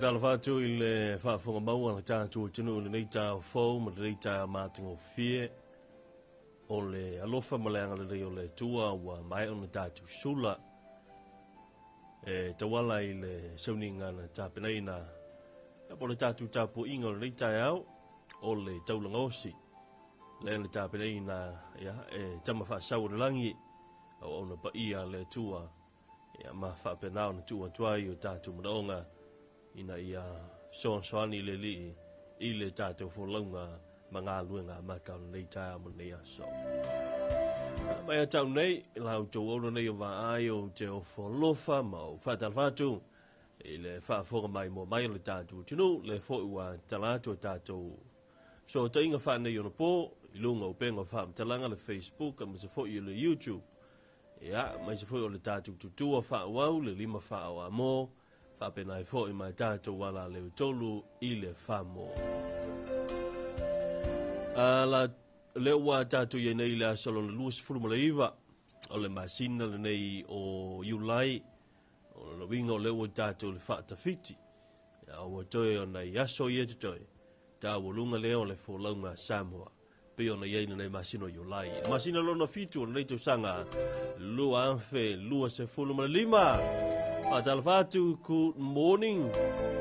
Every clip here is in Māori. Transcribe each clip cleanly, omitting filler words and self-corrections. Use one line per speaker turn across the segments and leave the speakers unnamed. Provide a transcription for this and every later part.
Whaatalawhātu I le whaafonga maua na tātua tinu le nei tā whau ma le nei tā mātingo fie o le alofa maleanga le reo le tua wa mai o na tātua sula tawala I le sauninga na tāpenei na po le tātua tāpua inga le nei tā au o le taulangosi le na tāpenei na tama whaasau le langi o na pa ia le tua ma whaapenao na tua tuai o tātua manaonga ina ia soani le li I le tātou wholaunga ma ngā luenga mātau nei tā mo nei aso. Mai a tau nei, lau tau ora nei o wā ai o te o wholofa ma o whātalwhātu I le whaafonga mai mo mai le tātou tinu le whoiwa talātou tātou. So ta inga whanei o na pō, I lunga o penga whaamtalanga le Facebook, a masa whoi o le YouTube. Ia, mai se whoi o le tātou tutua whaawau, le 5 whaawa mō, whapena I fo I mai tātou wala leo tolu I le whamo. La leo wā tātou I nei le asalo le luas furuma le iwa, o le masina le nei o Iulai, o le winga o leo tātou le whaatawhiti. O toi o nei aso I etu toi, tā walunga leo le wholaunga Samoa, pe o nei eina nei masina o Iulai. Masina lona fitu o nei tau sanga, lua anfe, lua se furuma le 5. Whaatalawhātu, good morning.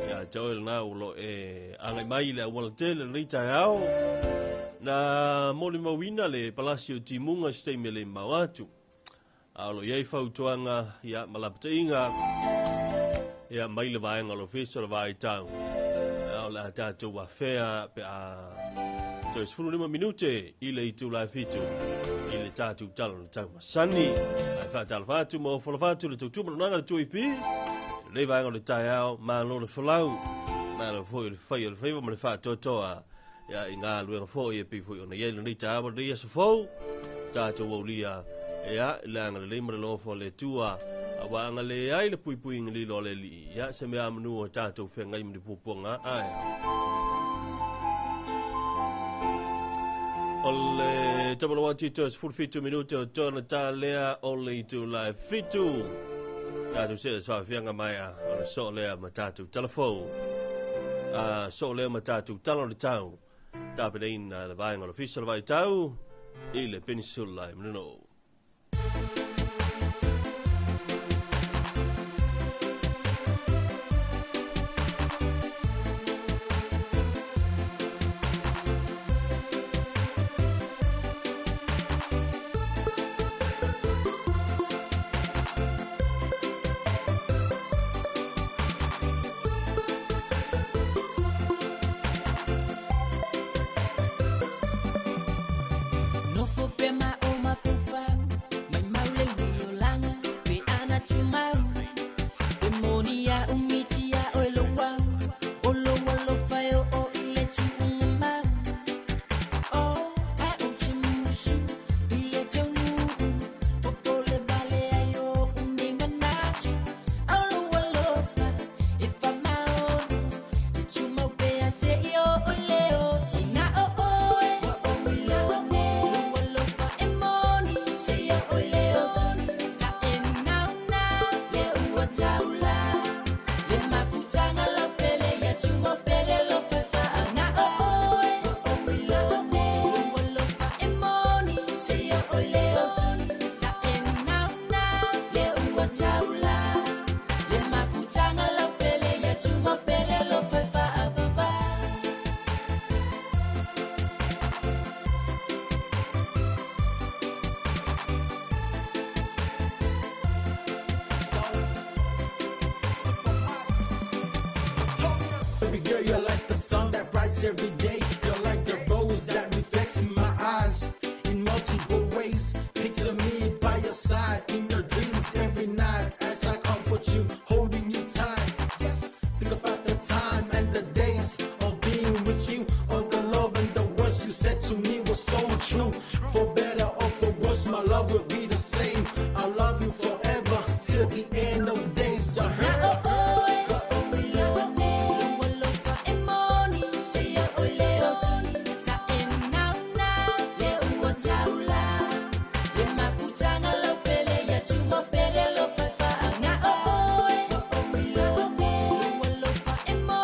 Ia tau e nā ulo angai mai le awala tele nei tai au. Na mole mawina le Palasio Timunga steime le mawatu. Aolo iei whautuanga ia malapata inga. Ia mai le vaenga lo fesa le vai tau. Aolo a tātou wa whea pe a... Tau esfuru 5 minute I le itu lai fitu. I le tātou talo le tau masani. Whaatalawhātu mo whalawhātu le tautu mananga le tuipi. Le vaenga le tai au, ma lo le whalau. Ma lo fwoi le whai o le whaiwa ma le whaatotoa. Ia I ngā luenga fwoi e pi fwoi o na iei le nei tā awa ria sa fwou. Tātou wau lia. Ia, le anga le leima le lofo le tua. Awa anga le ai le pui pui ngali lo le li. Ia, se mea manu o tātou whengai mni puponga. Ole tabalo tito es 45 minuto o tona tā lea ole I tu lai fitu. Ia tu se swa fianga mai a ole so lea ma tātou telefou. So lea ma tātou talo le tau. Tāpene ina le vaenga le fisa le vai tau. I le peninsula I mnino.
Every day, you're like the rose that reflects in my eyes in multiple ways. Picture me by your side in your dreams every night as I comfort you, holding you tight. Yes, think about the time and the days of being with you. All the love and the words you said to me was so true. For better or for worse, my love will be the same. I love you forever till the end of days. You heard?
Emo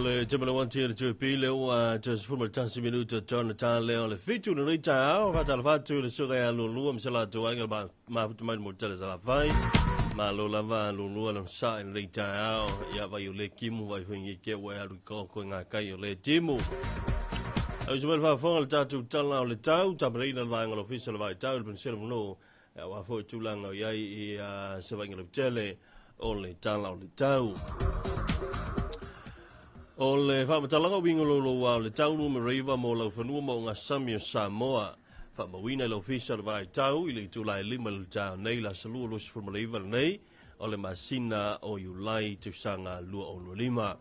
le te mala wanti le tu pile o just for 10 minutos John Charlie le fitu le rita va tal fatu le soga lo lu am sala to ai ba ma futu mai mo tele sala vai ma lo lava lo lu lo sa in rita ya va yo le kimu vai fingi ke wa ya ko ko nga kai yo le timu au jumel va fo le tatu tala le tau tabrina va ngolo official vai tau le pensel no wa fo tu langa ya i se va ngolo tele o le tala le tau o le whamatalaga wingolo lo wa le taunu me reiva mo lau whanua mo ngā Samio Samoa whamawina lo fisa le vai tau i le tūlai lima le tau nei la salua lo sifur maleiva nei o le masina o Iulai te sanga lua o lima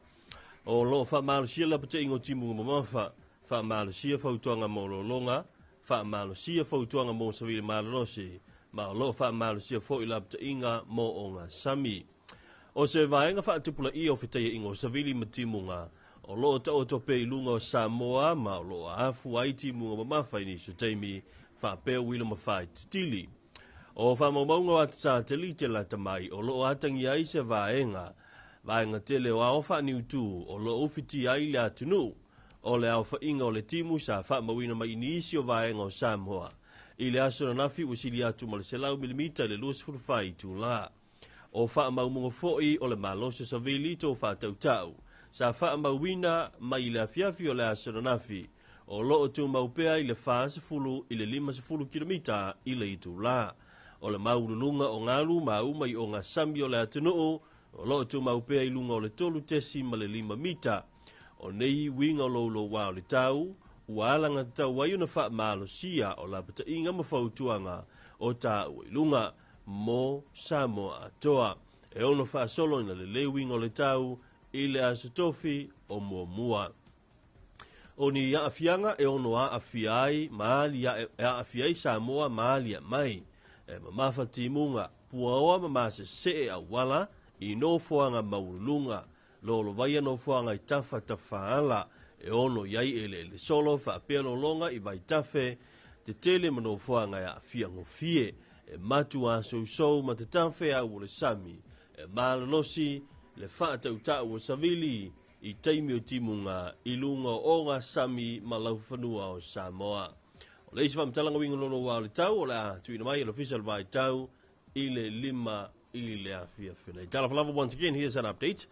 o lo whamalusia la pate ingo timu mamafa whamalusia fautuanga mo lo longa whamalusia fautuanga mo savile malarosi ma o lo whamalusia fo i la pate inga mo o ngā Sami o se vaenga whaatupula i o whitaia ingo savili matimunga o lo ta o tope i lunga o Samoa ma o lo afu ai timunga ma mawhai ni so teimi whapea wila ma whai titili. O whamamaunga wa tsa te li te lata mai o lo atangi ai se vaenga tele o ao whani utu o lo ufiti ai le atunu o le au whainga o le timu sa whamawina mai ni isi o vaenga o Samoa. I le aso na nafi wasili atu ma le selau milimita le luas furfai tu la. O whaamaumunga fo'i o le malose sa vilito whātautau. Sa whaamauina mai le afiafi o le asananafi. O loo tu maupea i le whaasafulu i le 5 kilomita i le itu la. O le maulunga o ngalu maumai o ngā Sami o le atunuu. O loo tu maupea i lunga o le 3 tesi ma le 5 mita. O nei winga o lo wā o le tau. Ualanga tau waiuna whaamalosia o la pata inga mawhautuanga o tā ui lunga. Mo Samoa atoa e ono wha solo ina le lewing o le tau i le asatofi o mua. O ni a afianga e ono a afiai maali a afiai Samoa maali a mai e mamafa timunga puaoa mamase se a wala I no fuanga maulunga, lolo vaia no fuanga I tafa tafaala, e ono iai ele solo fa pelo longa I vai tafe, te tele mano fuanga ya fiango fie, e matu aso so ma te tafe au le sami, e malolosi, le fata uta o savili, I taimi o timunga, I lunga o ngā sami ma laufanua o Samoa. O le isi whamtalanga winga lono wā le tau, o le a tuina mai, le official vai tau, I le lima, I le afia whine. Talafalava once again, here's an update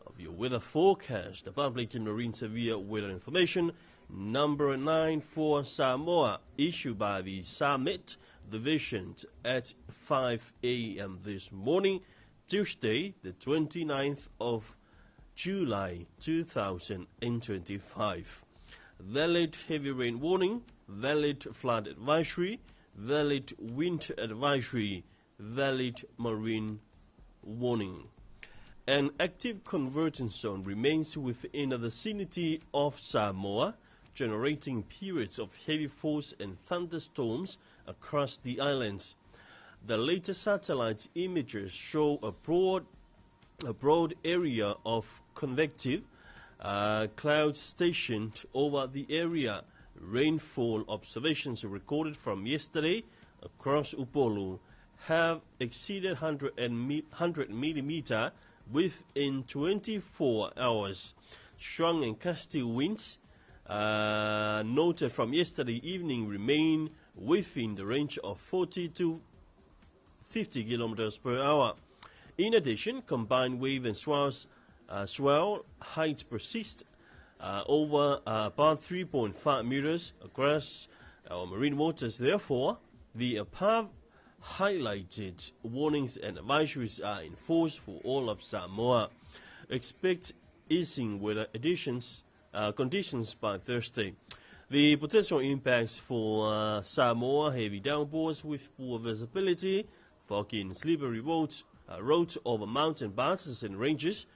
of your weather forecast. The public and marine severe weather information, number 9 for Samoa, issued by the Samet Division at 5 a.m. this morning, Tuesday, the 29th of July 2025. Valid heavy rain warning, valid flood advisory, valid wind advisory, valid marine warning. An active convergence zone remains within the vicinity of Samoa, generating periods of heavy force and thunderstorms across the islands. The latest satellite images show a broad area of convective clouds stationed over the area. Rainfall observations recorded from yesterday across Upolu have exceeded 100 millimeter within 24 hours. Strong and gusty winds noted from yesterday evening remain within the range of 40 to 50 kilometers per hour. In addition, combined wave and swell heights persist over about 3.5 meters across our marine waters. Therefore, the above highlighted warnings and advisories are in force for all of Samoa. Expect easing weather conditions by Thursday. The potential impacts for Samoa: heavy downpours with poor visibility, foggy and slippery roads over mountain passes and ranges,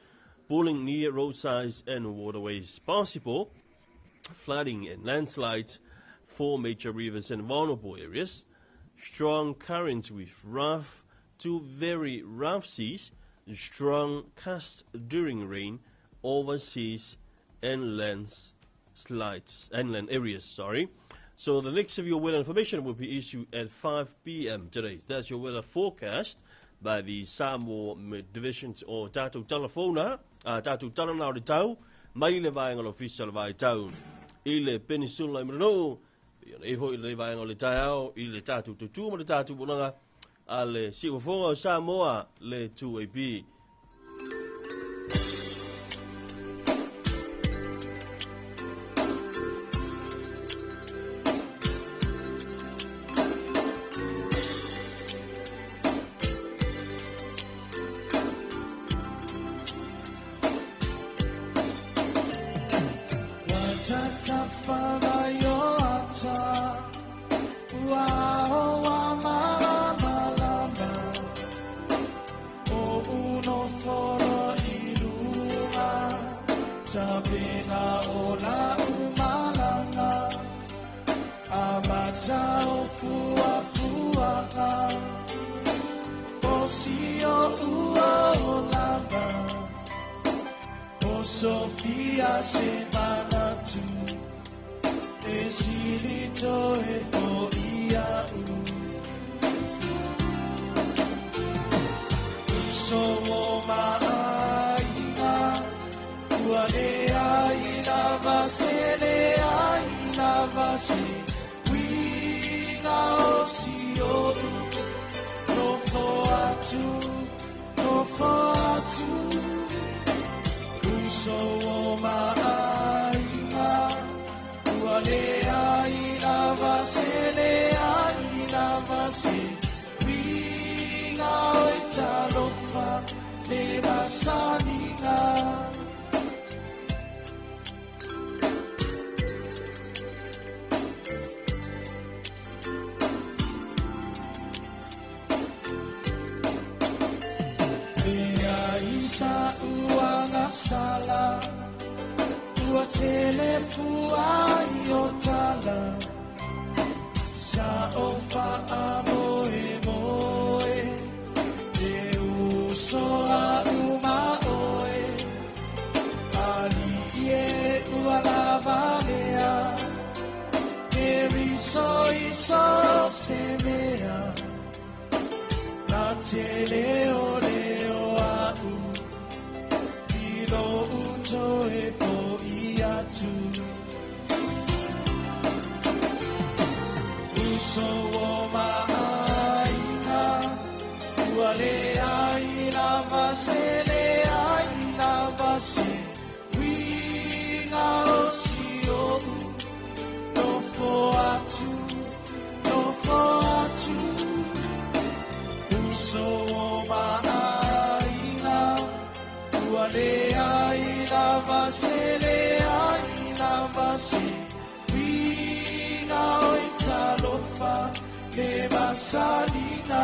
pulling near roadsides and waterways. Possible flooding and landslides for major rivers and vulnerable areas. Strong currents with rough to very rough seas. Strong gusts during rain over seas and land areas. So the next severe weather information will be issued at 5 p.m. today. That's your weather forecast by the Samoa Divisions o Tātou Telefona, Tātou Taranau de Tau, mai le vaenga official vai tau, I le peninsula I Marano, I ho I le vaenga le tau, I le Tātou Tutu ma le Tātou Bunanga, a le Siwafonga o Samoa, le 2AB.
Sofia Semanatu Esilito Efo Iau Usomo Ma'aina Ualea Ina Vase Lea Ina Vase Winga Osio No Foatu No Foatu So ma'aina ualea ina vase winga oitalofa le masaninga Isa uanga sala Ua telefu aiotala Sa ofa amoe moe E uso a te leo leo au Ilo uto e fo I atu Uso o ma'aina Ua le ai lava se le ai lava se Winga o si o No fo atu No fo atu Uso o ma'aina Ua le ai lava se le ai lava se Winga o italofa le masalina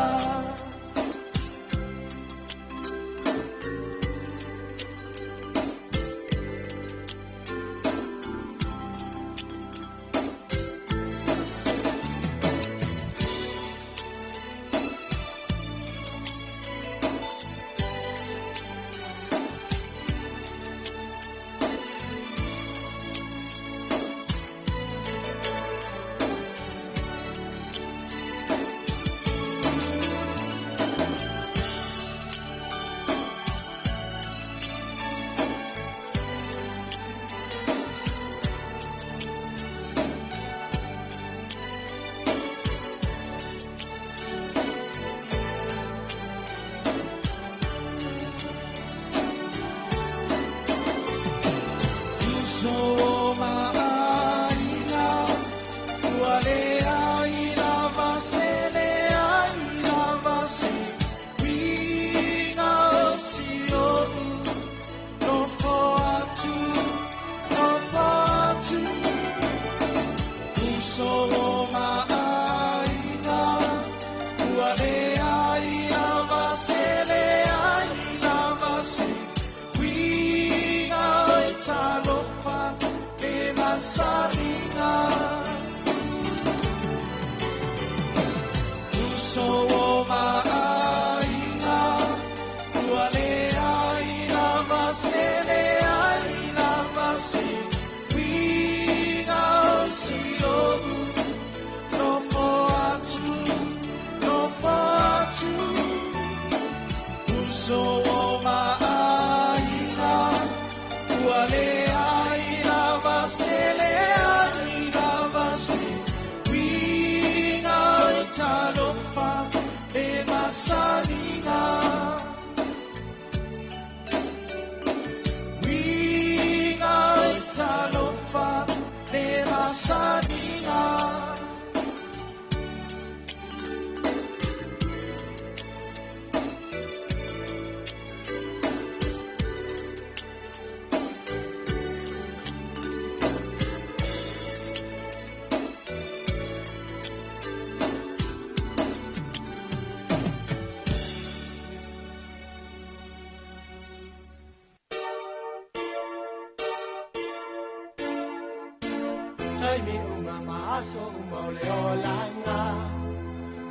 Taimi uma maaso uma ole olanga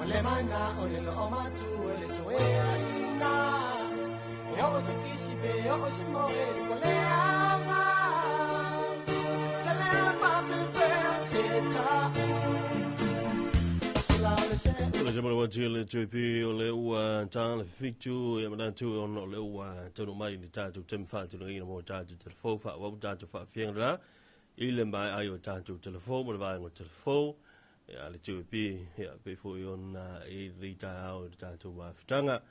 Ole mana ole lo omatu ole toea ina Yo se kishibe yo se moe ole ama Sele fa pluvera seta
Le jamara wajile JP ole ua tala fitu ya madantu ono ole ua tonu mai ni tatu temfa tu ngina mo tatu telefon fa wa tatu fa fienra ile mai ayo tatu telefon mo vai ngo telefon ya le JP ya pe fo yon e rita au tatu wa ftanga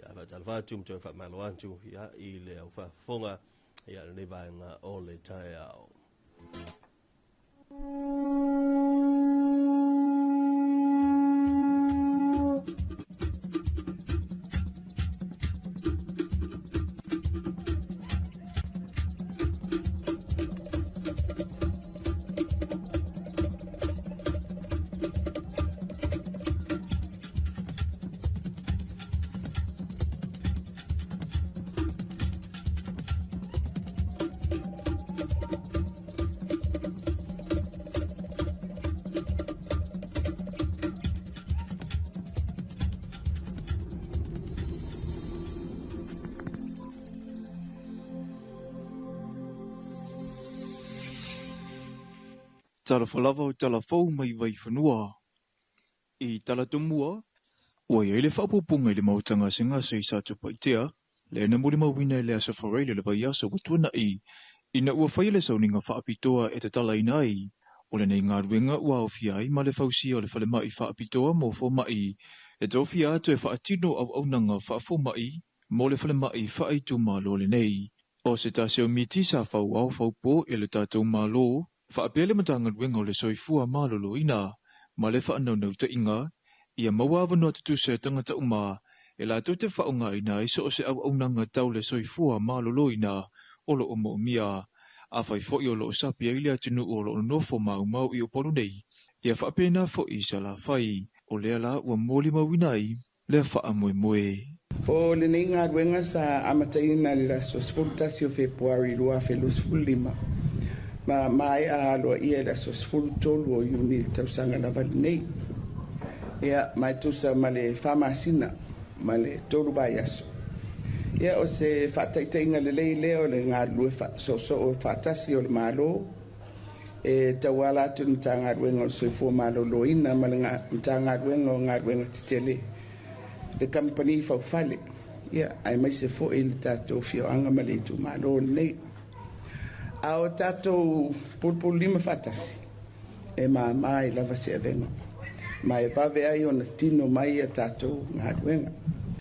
ya va talva tu mto fa malwantu ya ile au fa fonga ya ne vai nga ole tai au
Tala falava o tala fau mai vai whanua. I tala tumua, Ua ia le whaapupunga i le mautanga singa se isa tupaitea, le na muli mawina le aso whareile le bai aso watuana ina ua whaile sauninga whaapitoa e te tala ina ai, o le nei ngā ruenga ua ofia ai ma le fausia o le whale mai whaapitoa mo fo mai, e tofia atu e whaatino au aunanga whaafo mai, mo le whale mai whaaitu malo le nei. O se taseo miti sa whau au whaupo e le tātou malo, whaapele matanga ruenga o le soifua malolo ina, ma le whaanau ta inga, ia mawawano atu se tangata uma, e la tu te whaunga ina iso o se au aunanga tau le soifua malolo ina, o lo omo mia, a whai fo i o lo sapi e ile atinu o lo nofo mau i o polo nei, ia whaapena fo i sa la whai, o lea la ua moli mawinai, le wha moe.
O le nei ngā ruenga sa amataina le raso sfultasi o Februari lua felus fulima. Ma mai a aloa ia raso sfultolu o iuni tausanga lavali nei. Ia mai tusa ma le whamasina, ma le tolu bai aso. Ia o se whataitainga le leo le ngā lue so o whatasi o le malo. E tawala atu nta ngā ruenga o soifua malo loina, ma le nta ngā ruenga o ngā ruenga titele. Le company fale ia ai mai se fo il tato fio anga maletu malo nei ao tato pulpul lima fatasi e mai lava se venga mai pave ai ona tino mai tato ngadwenga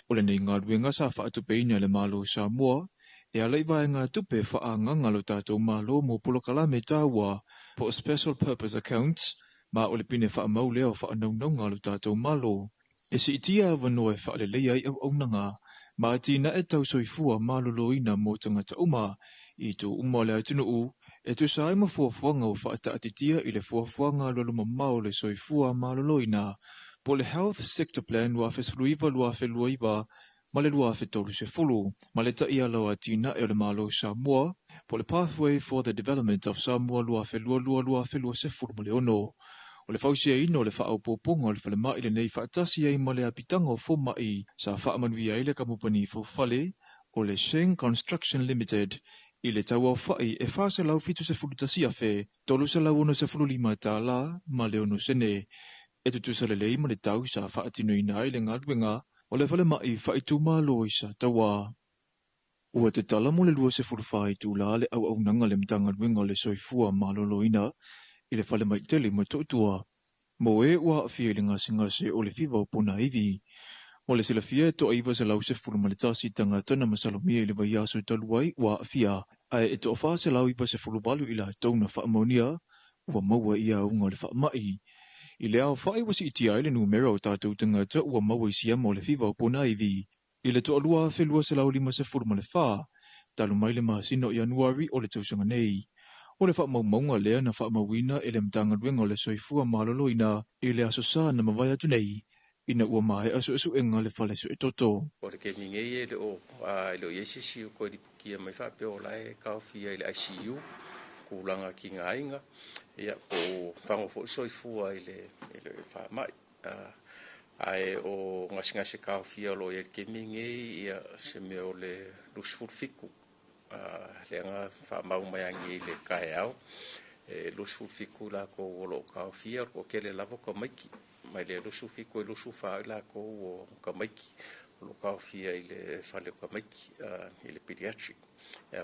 o le nei ngadwenga sa fa atu peina le malo sa moa e alai vai ngā tupe whaanga ngalo tato malo mo pulokala me tawa po special purpose accounts ma o le pine wha mau leo wha anau ngalo tato malo. E si itia wanoe whaalelei ai au aunanga, ma tina e tau soifua maloloina mo tangata uma, i tu uma le atunu u, e tu sa ima fuafuanga o whaata atitia i le fuafuanga loluma mao le soifua maloloina, po le Health Sector Plan luafes fluiva luafe luaiva, ma le luafe tolu se fulu, ma le taia lawa tina e le malo Samoa, po le Pathway for the Development of Samoa luafe luafe lua se fulu ma le ono. O le fausia ino le whaaupoponga o le whale mai le nei whaatasi ai ma le apitanga o fo mai sa whaamanui ai le kamupani fo fale o le Sheng Construction Limited i le tau au whai e whaase lau fitu se fulutasi a whe tolu se lau ono se fululima tā la ma le ono sene e tutu sa le lei ma le tau sa whaatino ina ai le ngaruenga o le whale mai whaituma lo i sa tawa. Ua te tala mo le lua se fulufai tū la le au nanga le mtanga ruenga o le soifua malolo ina i le whale mai tele mo totua. Mo e ua fia le ngase o le fiva o puna iwi. Mo le sila fia to aiva se lau se furu malitasi tanga tana masalomia i le vai aso taluai ua fia. Ai e to wha se lau iwa se furu balu i la tauna whaamonia ua maua ia unga le whaamai. I le au whai wasi iti ai le numero o tātou tanga ta ua maua i siama o le fiva o puna iwi. I le to alua whelua se lau lima se furu male wha. Talu mai le masino i anuari o le tausanga nei. O le whaamaunga lea na whaamawina e le mtanga ruenga o le soifua maloloina i le aso sa na mawai atu nei, ina ua mahe aso enga le whale so e toto.
O le ke mingei e le o ilo iesisi o koe lipukia mai whape o lai kauwhia i le ICU, kulanga ki ngā inga, ia o whangofo soifua i le whaamai. Ai o ngasi kauwhia lo e ke mingei ia se me o le lusfulfiku. Le nga whamau mai angi le kai au lusu fiku la ko lo ka fia ko kele lavo ko maiki mai le lusu fiku lusu fa la ko ka maiki lo ka fia ile fale ko maiki ile pediatric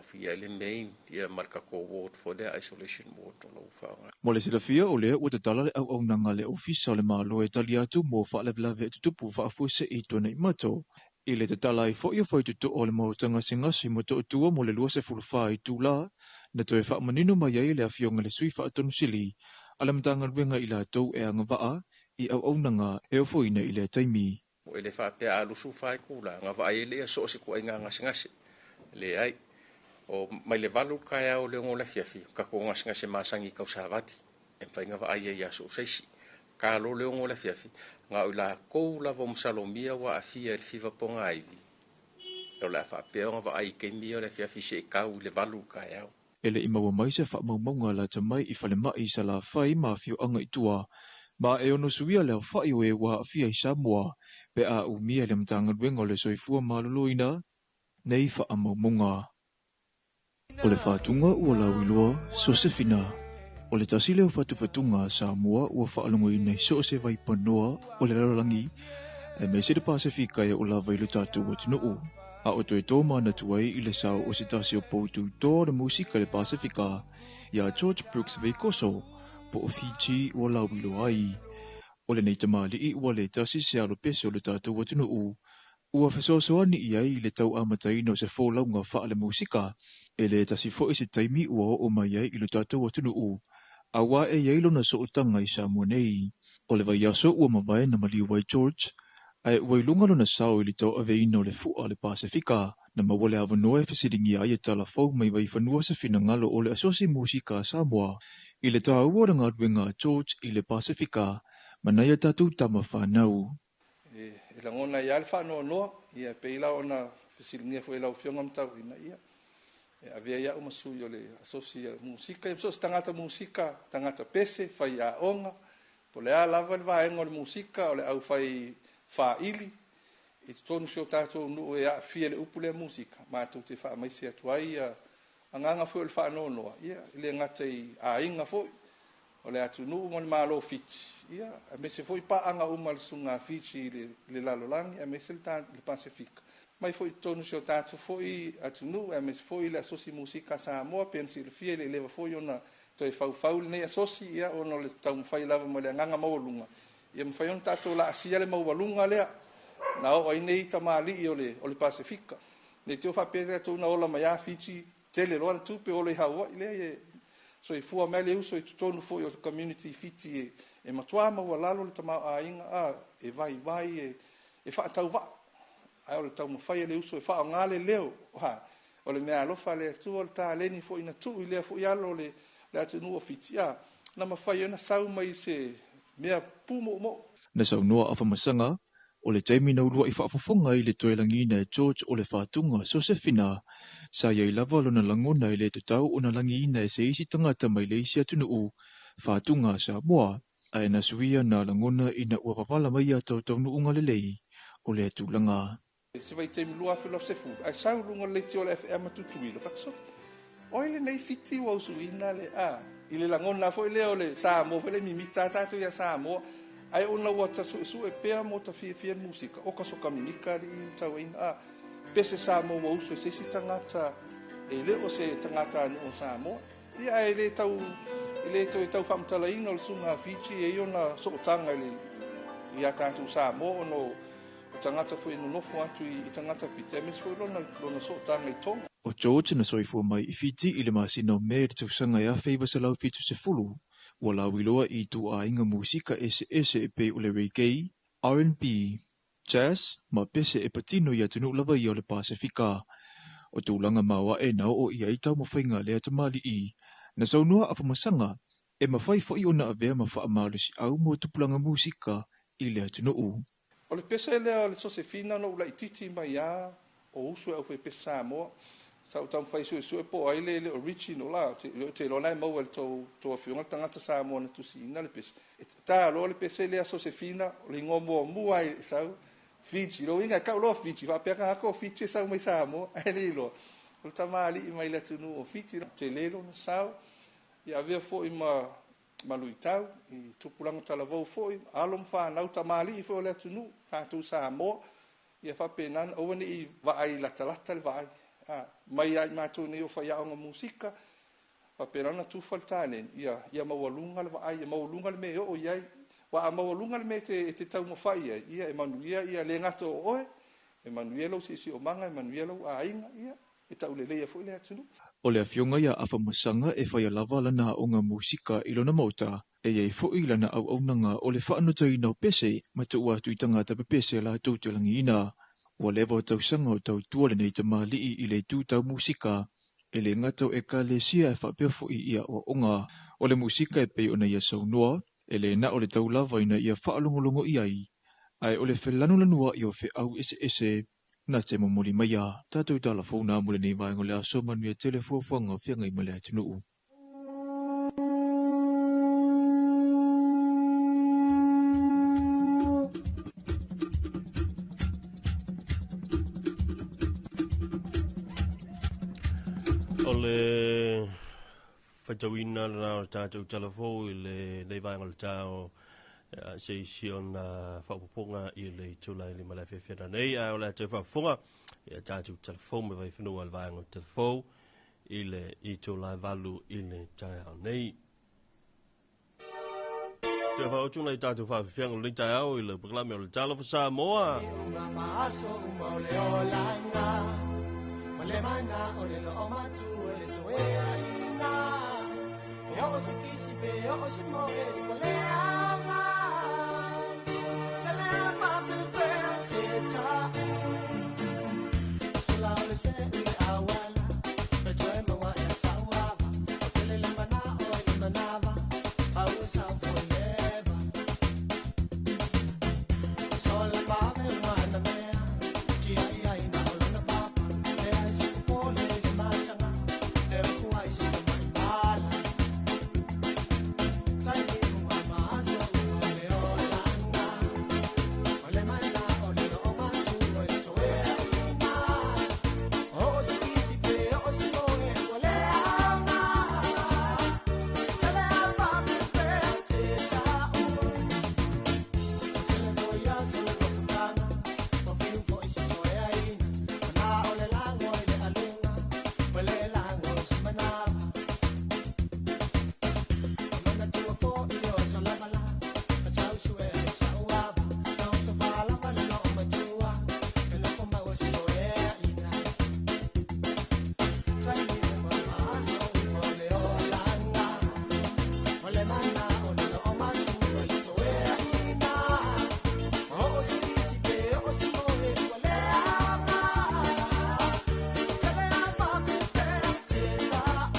fia ile main dia marka ko ward for the isolation ward lo fa
mo le sila fia o le o te tala le au nanga le ofisa le malo e tali atu mo fa le lave tupu fa fuese i tona i mato. I le te tala i fo i fo i tutu o le mautanga singasi mo to tua mo le lua se fulfa i tū la, na toe wha manino mai ai le awhionga le sui wha atonu sili, ala mtanga ruenga i la tau e anga waa, i au nanga e o foina i le taimi.
Mo ele wha pia alusu wha i kula, nga wa ai lea so se kua inga ngasi le ai, o mai le valu kai au le ngola fiafi, ka ko ngasi masangi kau savati, e wha inga wa ai e aso seisi. Ka lo leo ngola fiafi nga ula ko la vom salomia wa afia el fiva ponga ivi o la fa pe nga va ai ke mi o la fiafi se ka u le valu ka ya
ele i maua mai se fa maunga la te mai i fale mai sa la fai ma fio anga i tua ma e ono suia le fai o e wa afia i Samoa pe a u mia le mtanga ruenga le soifua maloloina nei fa maunga o le fatunga ua la wiloa Josefina. O le tasi leo whatuwhatunga Samoa ua whaalongo i nei so se vai panoa o le rarangi e me se le Pasifika e o lava i le tātou atunuu. A o toi tō mana tuai i le sao o se tasi o poutu tō le musika le Pasifika, ia George Brooks veikoso, po o Fiji ua lauilo ai. O le nei tamali i ua le tasi se alo pese o le tātou atunuu, ua fesoasoani i ai le tau amataina o se fōlaunga wha le musika, e le tasi fo i se taimi ua o mai ai i le tātou atunuu, a wā e iailo na so utanga i Samoa nei. O le vai aso ua mawai na mali wai George, ai ua ilunga lona sao i li tau aveina o le fua le Pasifika, na mawale avanoa e fesiringi ai e talafau mai vai whanua sa fina ngalo o le asosi musika Samoa, i le tā ua ranga duenga George i le Pasifika, manaya tatu tama whanau.
E langona ia le whanua noa, ia peila ona fesiringi fo ila ufionga mtau ina ia. E avea ia umasui o le asosi musika, e msos tangata musika, tangata pese, fai a onga, po le a lava le vaenga o le musika, o le au fai whaili, e tonu sio tātou nuu e a fia le upu le musika, mātou te wha maisi atuai, anganga fo le whanua noa, ia, le ngata i a inga fo, o le atu nuu mo le malo fiti, ia, a me se fo i pa anga umal sunga fiti le lalolangi, a me se le Pasifika. Mai foi tonu sio tātou foi atu nuu, a me se foi le asosi musika Samoa, pensi le fia le leva foi ona toi fau le nei asosi, ia, ono le tau mwhai lava mo le anganga maulunga. Ia mwhai on tātou la asia le maulunga lea, na o ai nei tamali i o le Pasifika. Nei teo whapere atu na ola mai a Fiji, tele loa tupe o le haua, i lea so i fua mele uso i tutonu foi o community Fiji e matua maua lalo le tamau a inga, e vai, e whaatau wa. Ai o le tau mawhai le uso e wha o ngale leo, o le mea alofa le atu o le tā leni fo ina tu i lea fo i alo le atu nua Fiji, na mawhai ona sau mai se mea pumo mo.
Na sau noa afa masanga, o le taimi na urua i whaafafonga i le toelangina e George o le whātunga Josefina, sa iai lava lona langona i le tutau o na langina e se isi tangata mai le isi atunuu, whātunga Samoa, a e na suia na langona i na uawawala mai a tau nuunga le lei o le atulanga.
Se vai te milua filo se fu, ai sau lunga le tio le FM tutuilo, fakso. Oi le nei fiti wa usuina le i le langona fo le o le Samoa, fo le mimita tatu ya Samoa, ai ona wata su e pea mo ta fia musika, o ka so kaminika i tauina, pese Samoa wa usu se si tangata, e le o se tangata no Samoa, ia ai le tau whamtala ina o sunga Fiji, e ona sokotanga i a tatu Samoa, no tangata fu ino nofu atu i tangata Fiji, mes fu lona sokotanga i tonga.
O George na soifua mai i Fiji i le masina me le tausanga ia feiva sa lau fitu se fulu, ua lauiloa i tu a inga musika ese e pe o le reggae, R&B, jazz, ma pese e patino i atunu lava i o le Pasifika. O tūlanga maua e nao o ia i tau mawhainga lea tamali i, na saunua afa masanga, e mawhai fo i ona avea mawha amalusi au mo tupulanga musika i le atunuu.
O le pese lea o le Josefina no ula i titi mai a o usu au fai pese Samoa, sa o tamu fai sue po ai le original la, te lo lai mau el to afionga tangata Samoa na tusi ina le pese. Ta lo le pese lea Josefina, le ngomo mua i sau, Fiji, lo inga kau lo Fiji, va peka hako Fiji sau mai Samoa, ai le lo. O tamali i mai le tunu o Fiji, te lelo na sau, i avea fo i maluitau, i tupulanga talavou fo i, alom whanau tamali i fo le tunu, tātou Samoa, i a whapenan, o wani i vaai latalata le vaai. Mai ai mātou nei o whai aonga musika, whaperana tūwhaltānen, ia mawalunga le vaai, ia mawalunga le me o iai, wa a mawalunga le me te tau mawhai, ia e manuia, ia le ngato o oe, e manuia lau si o manga, e manuia lau a inga, ia, e tau le leia fo i le atunu.
O le afionga ia afa masanga e whai lava lana o ngā musika i lona mauta, e iei fo i lana au aunanga o le whaanotai nau pese, ma tu ua tui tangata pepese la tautelangi ina. Ua lewa tau sanga o tau tua le nei tamali i le tū tau musika, e le ngatau e ka le sia e whapea fo i ia o onga, o le musika e pei o na ia saunua, e le na o le tau lava ina ia whaalongolongo i ai, ai o le whelanu lanua i o whe au ese, na te mamoli mai a, tātou tala fōna mule nei vaengo le aso manuia telefuafuanga whianga i male atunuu.
Whaitawina na o tātou talafou i le nei vaenga le tāo se sion whapupunga I le tula I le malafi whina nei, a o le te whafunga, ia tātou telefon me vai whenua al vaenga telefon, I tula valu I le tai au nei. Te whaotuna I tātou whawhiwhianga le tai au I le paklame o le tala for Samoa.
Unga maaso umaule o langa, mole mana o le lo matu o le toea ina, e o se kisi pe o se moe mole anga, se le whape whea se ta, sula o le se ui awala, pe toe mawa e sawava, o tele le mana o le manava, au sa foi leva, sola pave wana mea, kia ia ina o luna papa, e ai se kupole le matanga, e o kuai se mai mala, tai ni unga maaso o le o langa, o le mana o le o matu o le toea ina, o se kisi pe o se moe o le anga, se le apape pe se tau, se le voia se le kofutanga, o fiu fo i se toea ina, mana o le lango i le alunga, o le lango i se manava, mana tua fo i le o so lavala, a tau sue e sa uava, na o so whalava le no o matua, e no ko mau se toea ina. Tai ni unga maaso o le o langa, o le mana o le no o matu o le toea ina, o se kisi pe o se moe o le anga, se le apape pe se tau.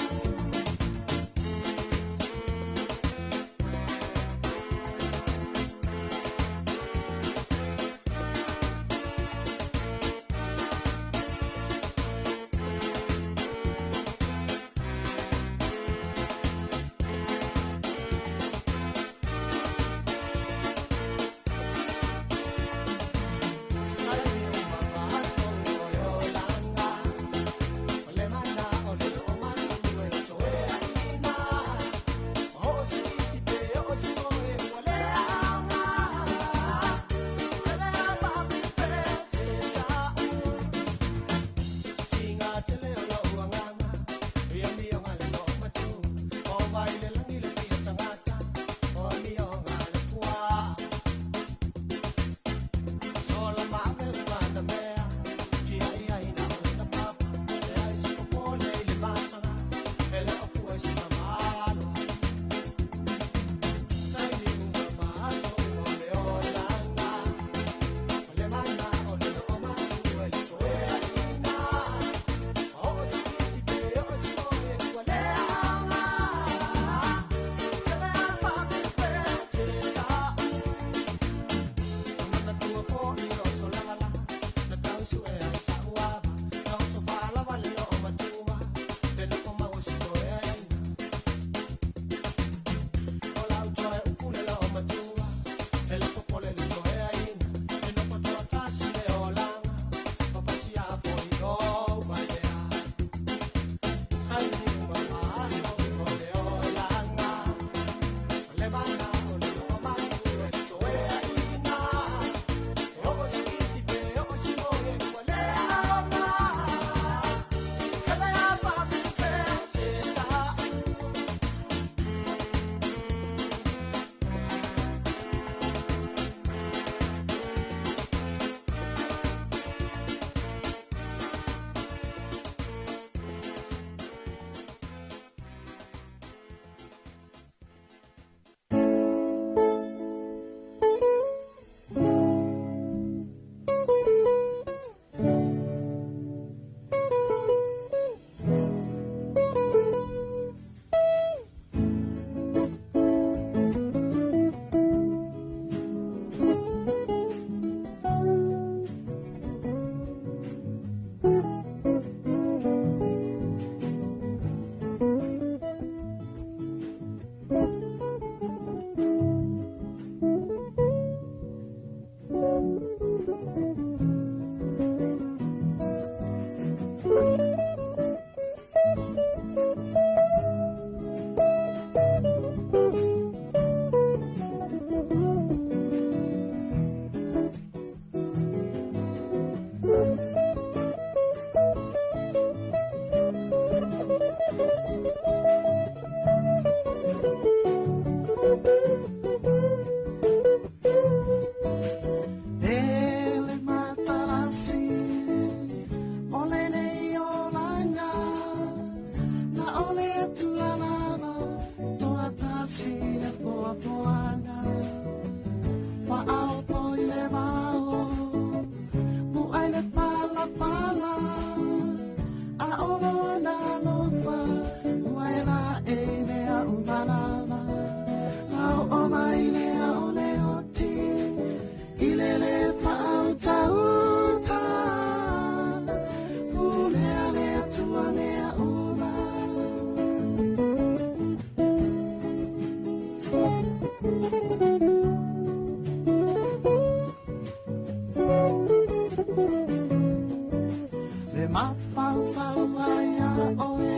oe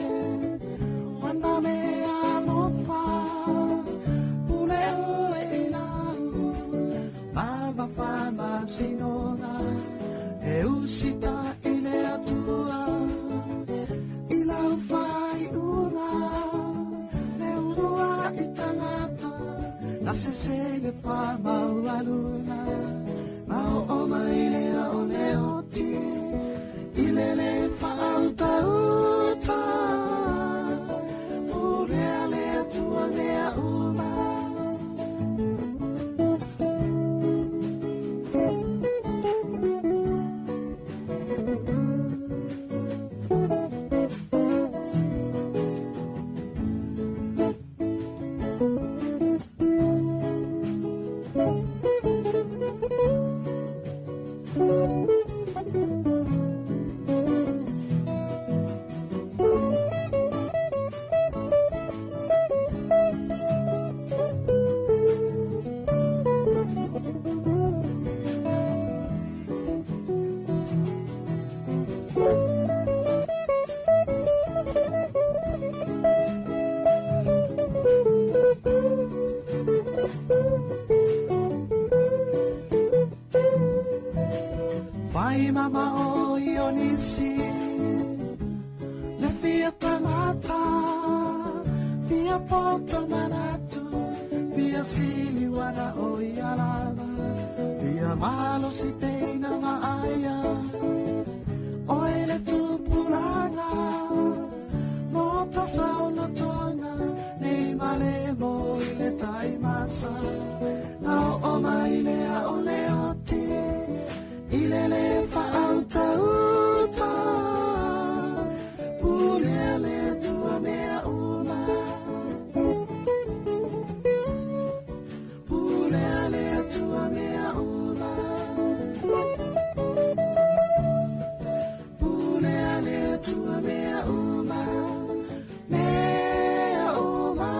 Wana me alofa Pule oe ilau Mama whama sinona E usita ile atua Ilau whai ura Le urua i tangata Na se le whama ualuna Mau o mai lea o leo ti Ile le whauta uta Pulea lea tua mea uma Vai mama o ionisi Le fia tamata Via poto manatu Via sili wada o ialava Via malo si peina maaya O ele tu puranga Nota sauna tonga Nei male mo ile taimasa Nao o maile a o leoti Ile le whauta uta Pulea le tua mea uma Pulea le tua mea uma Pulea le tua mea uma Mea uma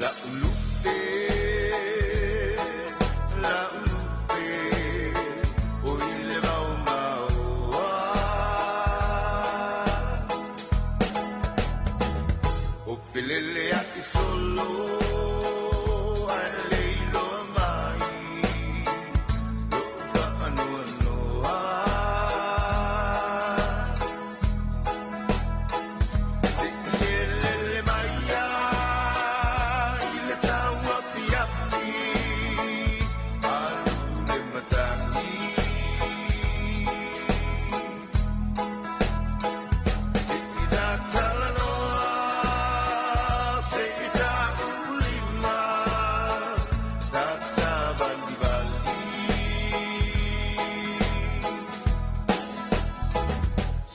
La ulupe, o ile mau maua. O filele aki solo, ai leilo mai, lo fa anua noa. Sikele mai ya.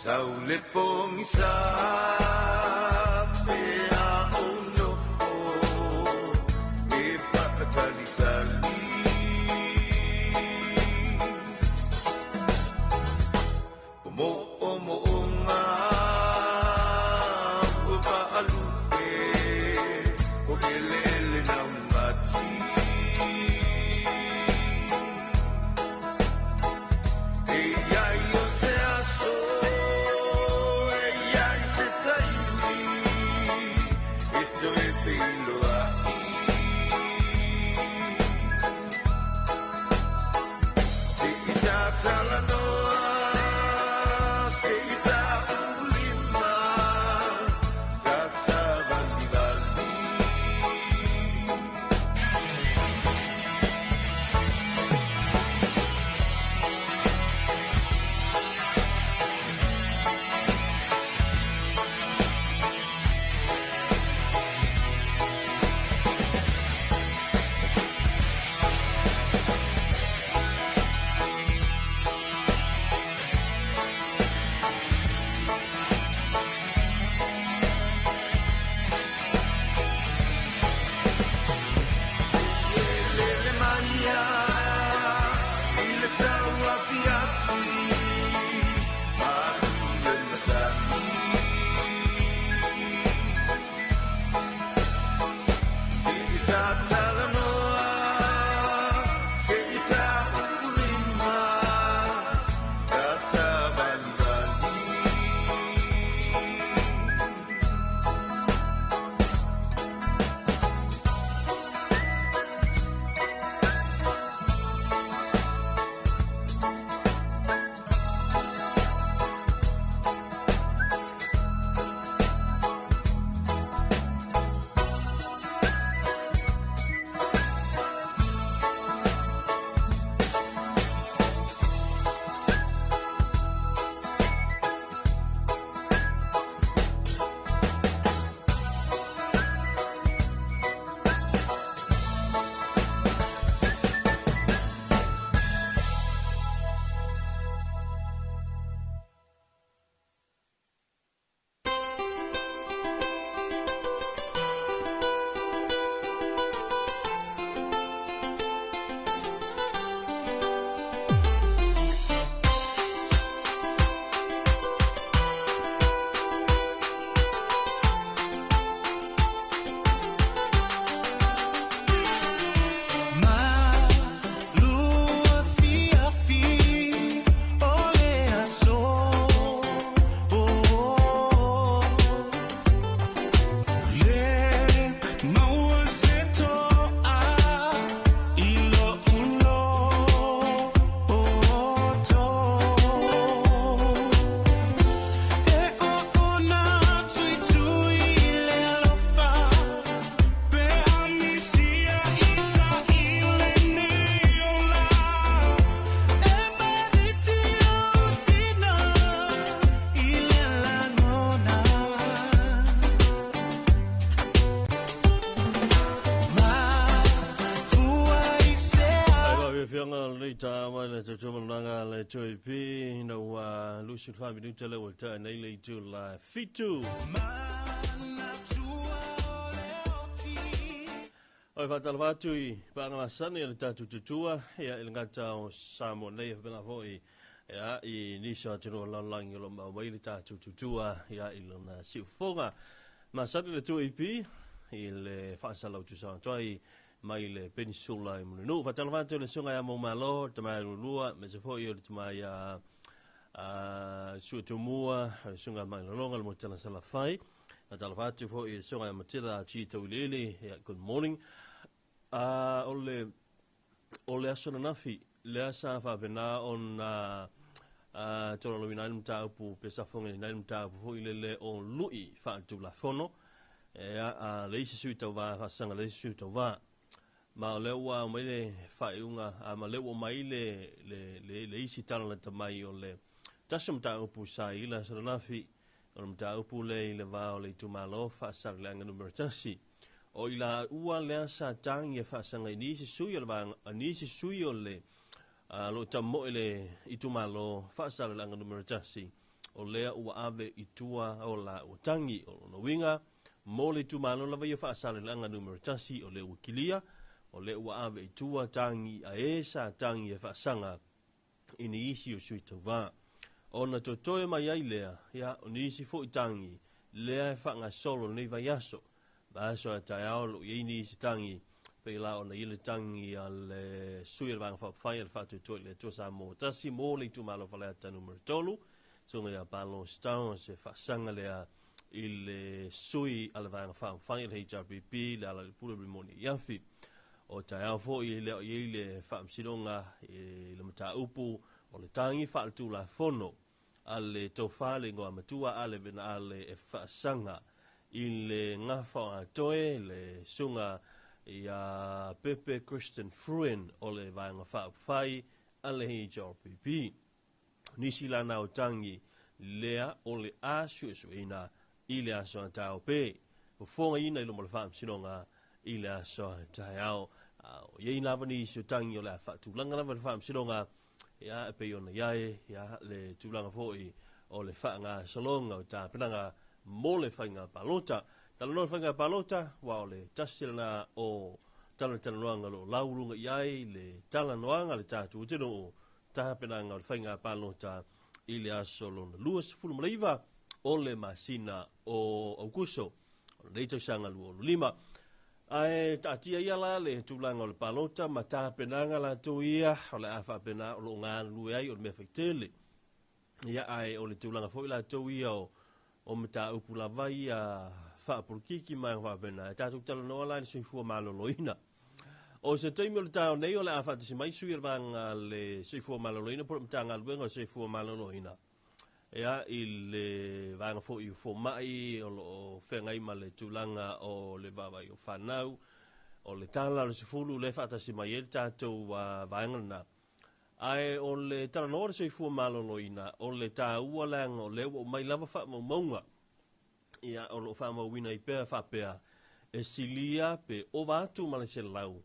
Saule pong isa pe a onofo e patali-tali omo nga upaalupe o ele ng batsi e yayo se aso e yay se talanoa se ita ulima kasabandali
Joy P, no, Lucian 5 minutes a little turn, nearly to la Fitu. Oi, Fatalvatui, Bangasan, il Tatu Tutua, here in Gata, Samon Lay of Benavoi, in Nisha to Lang Yoloma, Wailita Tutua, here in Silfonga. Masadi the 2EP, il Fasalo to Santoi. Mai le peninsula no fatalvanto le songa mo malo tama lua me se foi o tama ya su tumua songa mai longa mo tala sala fai fatalvanto foi songa matira chito lele good morning ole asona nafi le asa fa bena on tolo lo vinal mta pu pesa fonga ni mta pu foi le on lui fa tu la fono le isi su to va sanga le isi to va ma le wa mai le faiunga ma le wa mai le isi tala ta mai o le tasum ta upu sai la sanafi o mta upu le va o le tu malo fa sang la numero tasi o ila ua le sa tang ye fa sang ni si suyo le va ni si suyo le lo tamo le itu malo fa sang la numero tasi o le ua ave itua o la o tangi o no winga mo le tu malo la va fa sang la numero tasi o le ukilia o le ua ave i tua tangi a esa tangi e whaasanga i ni isi o sui tau wā. O na totoe mai ai lea, ia o ni isi fo i tangi, lea e whanga solo nei vai aso. Ba aso a tai aolo i ni isi tangi, pe la o na ile tangi a le sui e wanga whawhai al whatu toi le tosa mō. Tasi mō le tu malo whalea tanu numero tolu, so ngai a palo stau se whaasanga lea i le sui ala wanga whawhai al HRPP, le ala le pura brimoni iafi. O tai au fo i le whaamsironga i le mata upu o le tangi whaaltu la fono a le tauwhale ngoa matua a le vena a le e whaasanga i le ngawha a toe le sunga i a Pepe Christian Fruen o le vanga whaapwhai a le HRPP. Nisi lana o tangi lea o le a suesuina i le aso a tau pe. O fonga ina i lo mo le whaamsironga i le aso tai au o ye ina vani so tangi o le fa tu langa va fa silonga ya pe ona yae ya le tu langa foi o le fa nga salonga o ta penanga mole fanga palota tala no fanga palota wa le tasilna o tala noanga lo laurunga yae le tala noanga le tatu te no ta penanga o fanga palota i le aso lo luas fulmaliva o le masina o auguso o le tau sanga lu lima Ai tatia ia la le tulanga o le palota ma tapenanga la tuia o le afa pena o lo ngā lue ai o le mewhaitele. Ia ai o le tulanga foi la tuia o mta upula vai a whaapurukiki mai ngā pena. E tātuk tala noa la ni soifua maloloina. O se teimi o le tau nei o le afa tisi mai sui vanga le soifua maloloina por mta ngā luenga o soifua maloloina. Ia i le vanga fo i fo mai o lo whengai ma le tulanga o le vavai o whanau o le tala le sifulu le whatasi mai e tātou vanga na. Ai o le tala noa se i fua maloloina o le tā ua langa o le o mai lava wha maunga. Ia o lo wha mauina i pēr whapea e silia pe o vātu ma le se lau.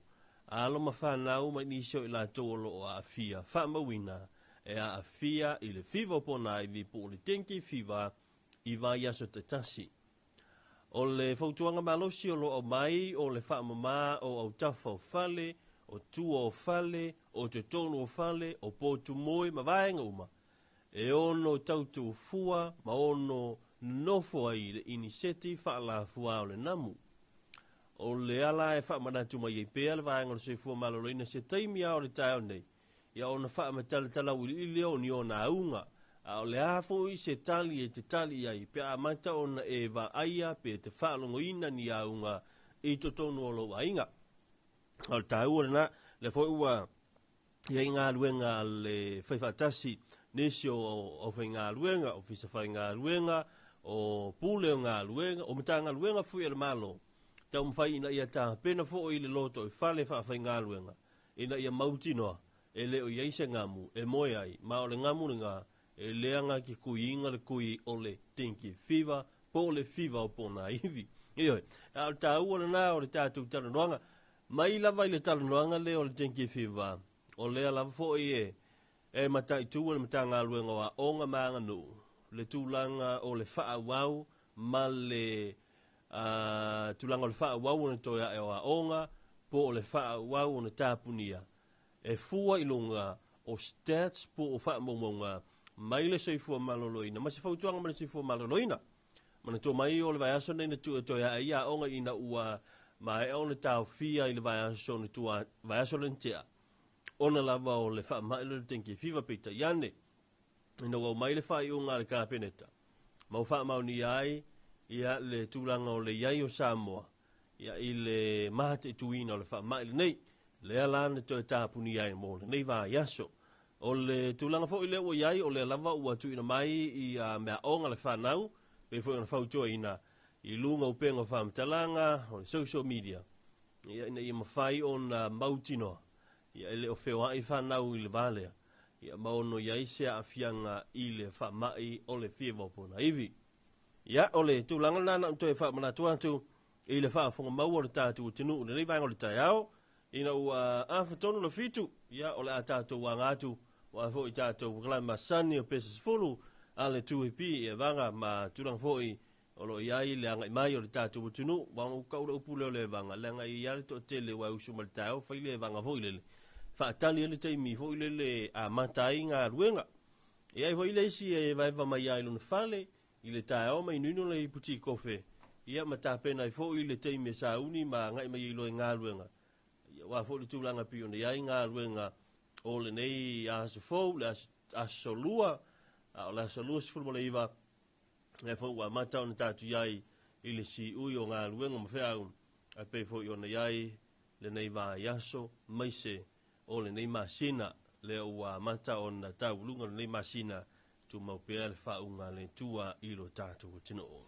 Alo ma whanau mai nisio i la tō lo a fia wha mauina. E a fia i le fiva pona i vi po le tenki fiva i vai aso te tasi. O le fautuanga malosi o lo o mai o le whaamama o au tafa o fale, o tua o fale, o te tonu o fale, o potu moe ma vaenga uma. E ono tautu fua ma ono nofo ai le iniseti whaala fua o le namu. O le ala e whaamanatu mai e pēr le vaenga o se fua maloloina se taimia o le taio nei. Ia ona wha ma tala uli leo ni ona aunga. A o le hafo i se tali e te tali ai. Pe a mata ona e va aia pe te whaalongo ina ni aunga i to tonu o lo ainga. O le tā ua na le fo ua ia i ngā luenga le whaifatasi nesi o whai ngā luenga, o fisa whai ngā luenga, o pule o ngā luenga, o mata ngā luenga fui ala malo. Tau mwhai ina ia tā pena fo i le loto i whale whai ngā luenga. Ina ia mautinoa. E leo iaise ngamu, e moe ai, ma o le ngamu ni ngā, e leanga ki kui inga le kui o le tenki fiva, po le fiva o pona iwi. Ioi, a ta ua na o le tātou talanoanga, mai lava i le talanoanga le o le tenki fiva, o lea lava fo i e matai tua le mata ngā luenga wa onga maanga nu, le tūlanga o le wha wau, ma le tūlanga o le wha wau o le toia e o a onga, po o le wha wau o le tāpunia. E fua i longa o stats po o wha maunga mai le sei fua maloloina. Ma se fautuanga ma le sei fua maloloina. Mana tō mai o le vai aso nei na tua toia e ia onga ina ua ma e ona tau fia i le vai aso na tua vai aso lentea. Ona lava o le wha mai le tenki fiva pita iane. Ina wau mai le wha i unga le kāpeneta. Mau wha mauni ai ia le tūlanga o le iai o Samoa. Ia i le mahate tuina o le wha mai le nei. Le alana to tāpuni ai mo le nei va yaso o le tulanga fo ile o yai o le lava ua tu ina mai i mea onga le whanau pe fo ina fautua ina i lunga upenga whamtalanga o le social media ia ina i mawhai o na mautinoa ia ele o whewa i whanau i le valea ia maono yai sea a fianga i le whamai o le whiewapona iwi ia o le tulanga nana to e whamanatua tu i le whaafonga mau o le tātu o tinu o le nei vanga o le tai ao ina ua awhatonu la fitu, ia o le a tātou wa ngātu, wa fo i tātou wakalai masani o peses fulu, a le tuipi e vanga ma turang fo i o lo iai le anga i mai o le tātou utunu, wang ukaura upule o le vanga, le anga i ale to tele wa usuma le tāo, fai le vanga fo i lele. Whaatali ele teimi fo i lele a matai ngā ruenga. E ai fo i leisi e vaiva mai ai luna whale, i le tāo mai nuino le i puti kofe, ia matapena i fo i le teimi sa uni ma ngai mai i loe ngā ruenga. Wa fo le tūlanga pio nei ai ngā ruenga o le nei aso fau, le aso lua, o le aso lua sifuru mo le iwa, le fo wa matau na tātu iai i le si ui o ngā ruenga ma wheau, a pe fo i o nei ai le nei wā iaso maise o le nei masina, le o wa matau na tau lunga le nei masina tu mau pea le whaunga le tua i lo tātu o tino o.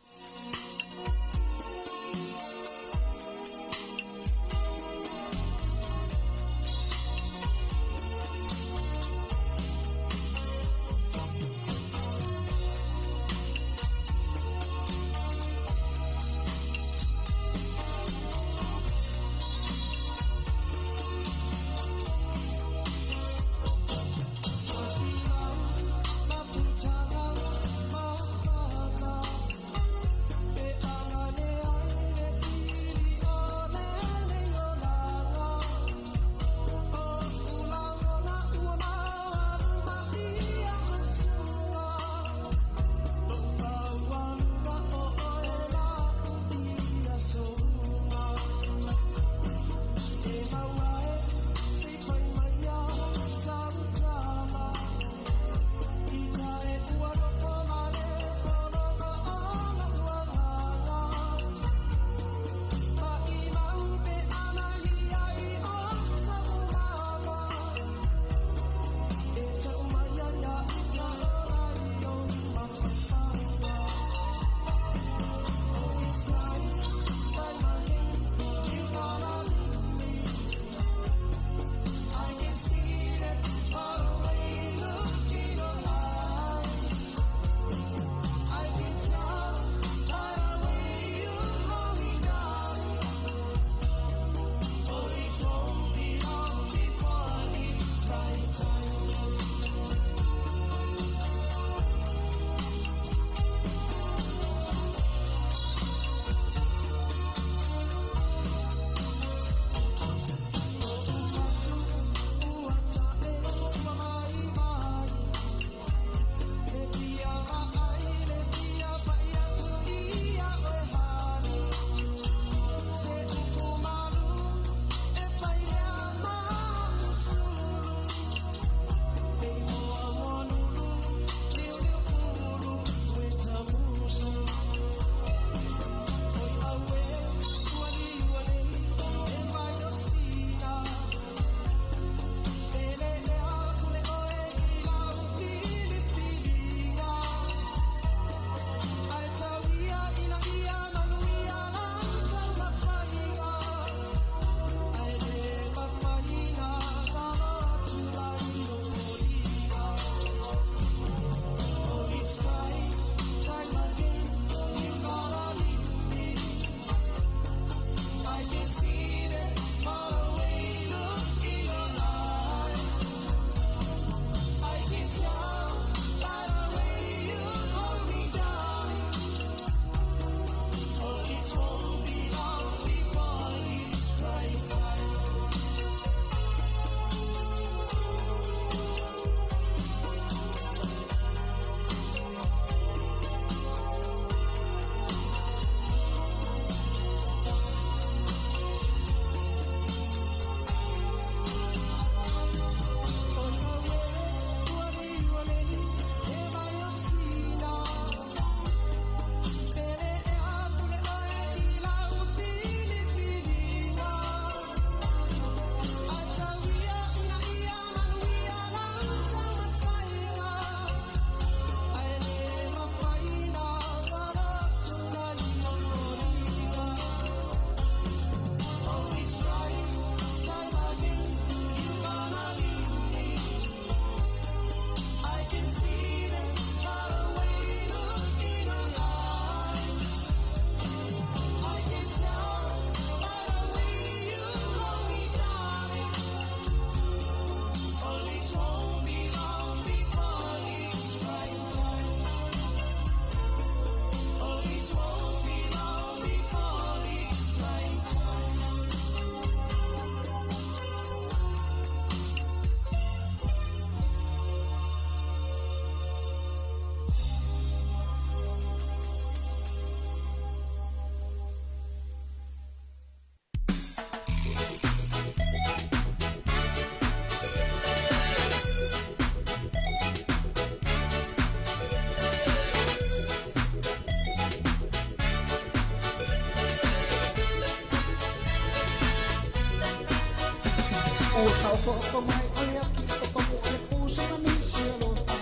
Ua kau fo mai ole aki ko ko ole puso na misi lo fa.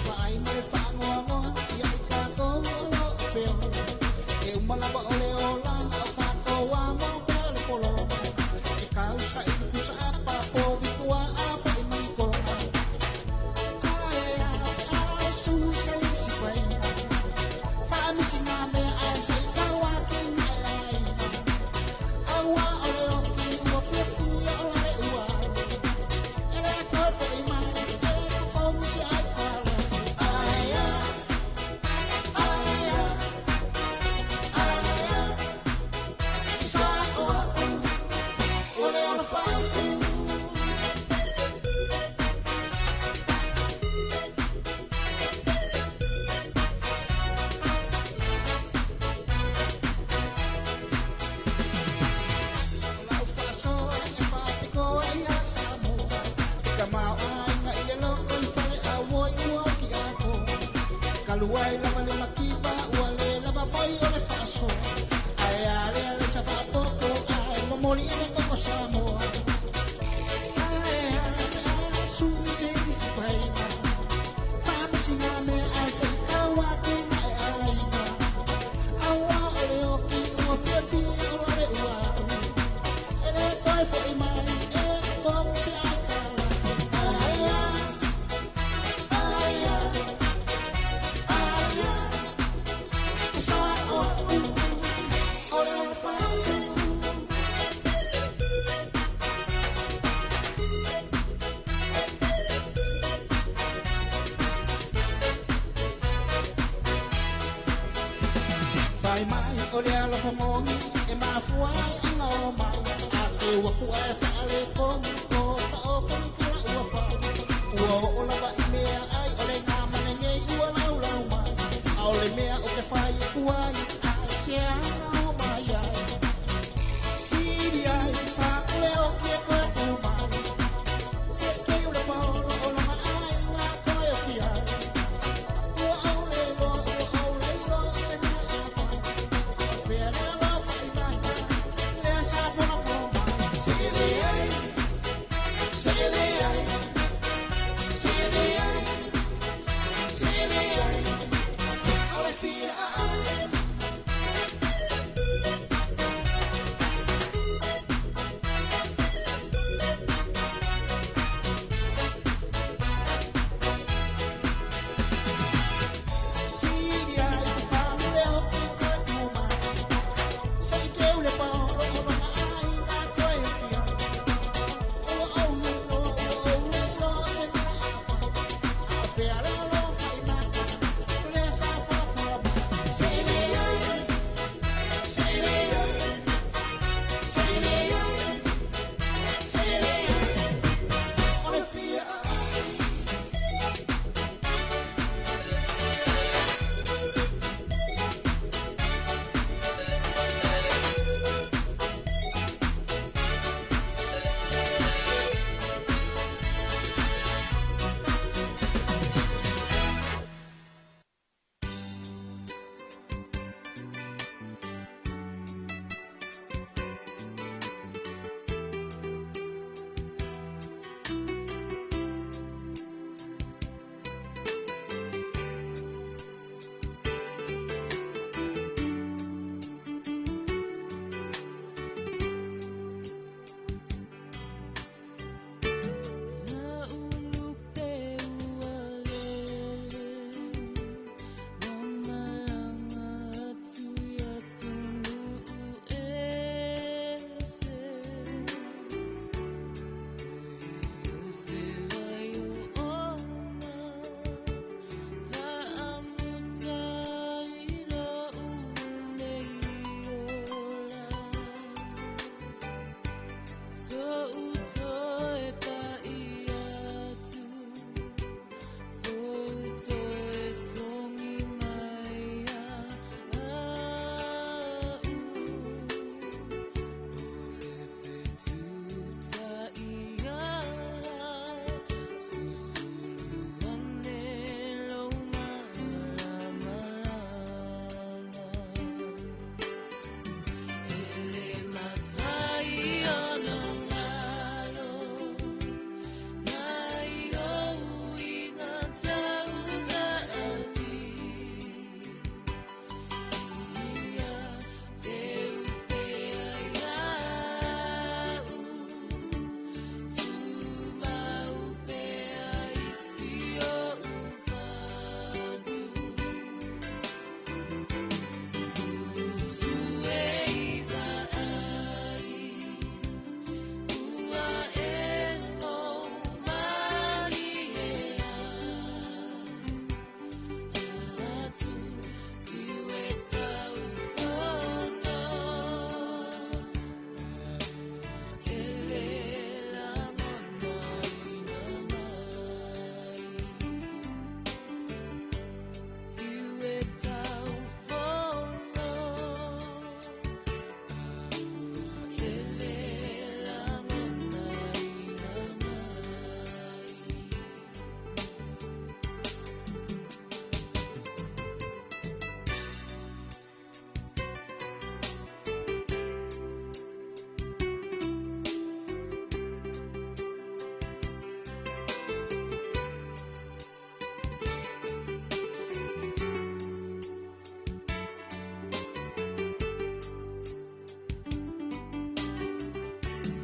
Ua ai me fa ngoa ia ka ko lo feo. E umala ba ole ola ka ko wa mo pelo polo. E kau sa i ku sa apa po di tua a fa i mai ko. Ai su sa i si pai. Fa mi si na me ai sa ka wa ki ai. Awa ole oki ua fia fia ole ua. Ele ko fo i mai e ko mi si ai ka. Ai sa ua ole ole fa. Lau fa so e fa te ko ai asa mo. Ka mau ai nga ile lo ko i fa a wo i wo ki a ko. Kaluai lava le makiba ua le lava foi o le fa so. Ai ale ale sa fa toko ai momoli e ko ko sa mo. Ai su se si pai na. Fa mi si na me ai sa ka wa ki ai ai na. Awa ole o ki o fia fia o le ua. Ele koi fo i mai e ko se ai ka. Ai sa o ole ole fa. Fai mai ole alo homongi e mafuai anga o mai. A te waku e fa ale kongi ko ta o kongi kila ua fa. Ua o lava i mea ai ole ngā manenge i ua lau lau mai. A ole mea o ke fai e kuai a se anga o mai ai. Siri ai fa ole o ki e koe tu mai. Se ke ule paolo o lama ai ngā koe o ki ai. Ua au le lo se ni a fa. Fea le lo fa i mai. Le sa fona fona. Se le ai. Se le ai. Se le ai. Se le ai. Ole fia ai.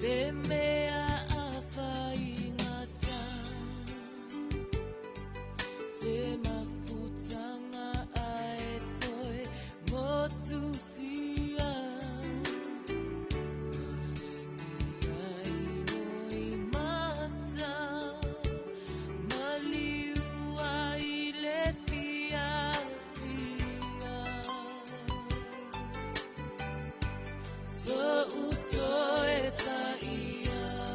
Se mea a whaingata Se mafutanga ae toi motu sia Malengi ai moi mata Maliu ai le fia fia So utoe pa ia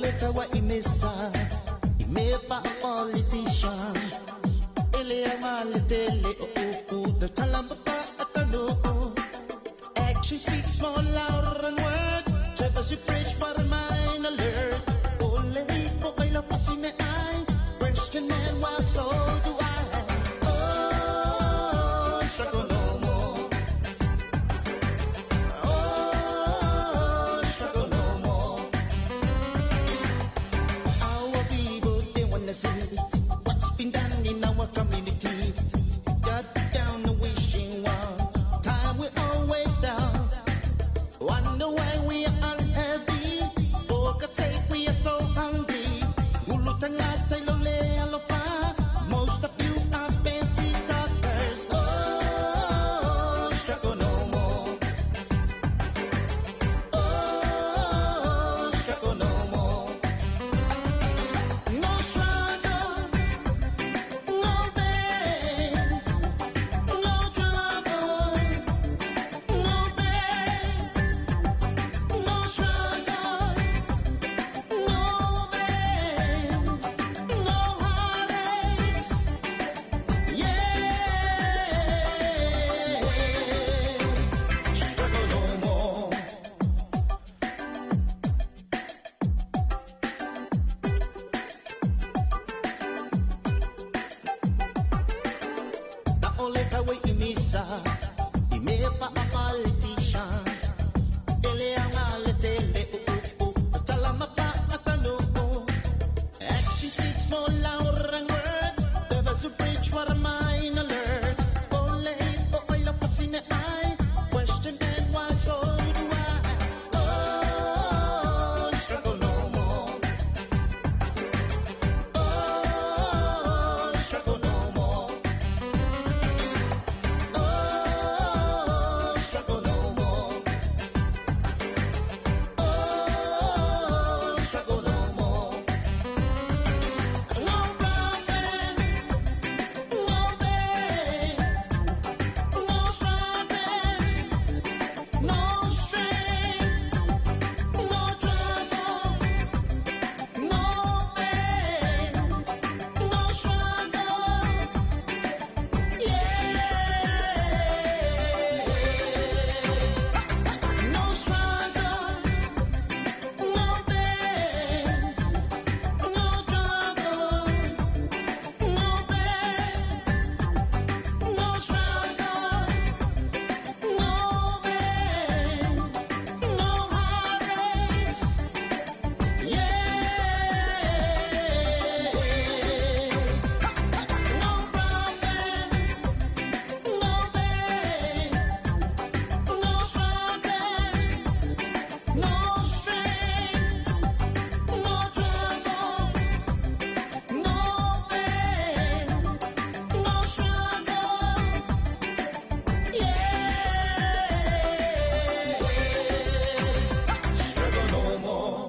Taoleta wa imesa, imepa politician. Ele amale tele o the talambata atano. Action speaks more louder than words. Checkers you preach for a mind alert. Ole po kayo pasine ay. Question and what so do I? Oh, struggle no more. Oh, struggle no more. Our people, they wanna see what's been done in our community. Got down the wishing well. Time will always down. Wonder why we are unhappy. Oh, God say we are so hungry. Mulutang atay lole alopa. Most of you are fancy talkers. Oh, struggle no more. Oh, struggle no more. No struggle, no pain, no trouble, no pain, no struggle, no pain, no heartaches. Yeah, struggle no more. Taoleta wa imisa, imepa a politician. Ele angale tele talama pa atano. Action speaks more louder than words. There was a bridge for a mind alert. Ole po oila pasine ay. Question and why so do I? Oh, struggle no more. Oh, struggle no more. Oh, struggle no more. Oh, struggle no more. No problem, no pain, no struggle, no strain, no trouble, no pain, no struggle. No struggle, no pain, no trouble, no pain, no struggle, no pain, no heartaches. No problem, no pain, no struggle, no strain, no trouble, no pain, no struggle. Struggle no more.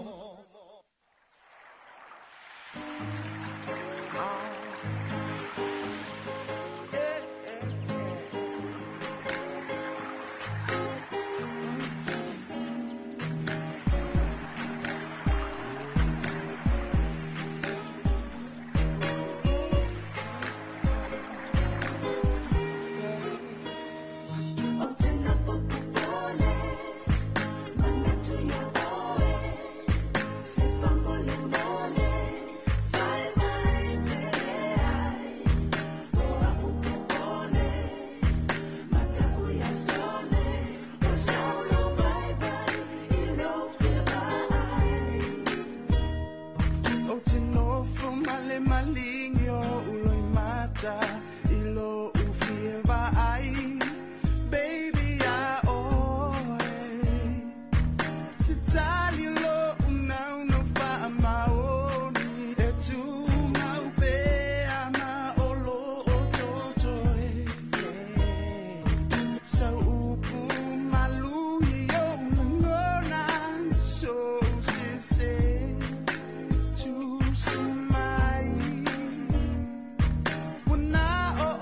O tinofu male malingyo uloy mata ilo ufieva ai baby ya oe sitali lo una fa maoni e tu maupe ama olo ototoe sa upu malu yo ngona so sise to smile. When I oh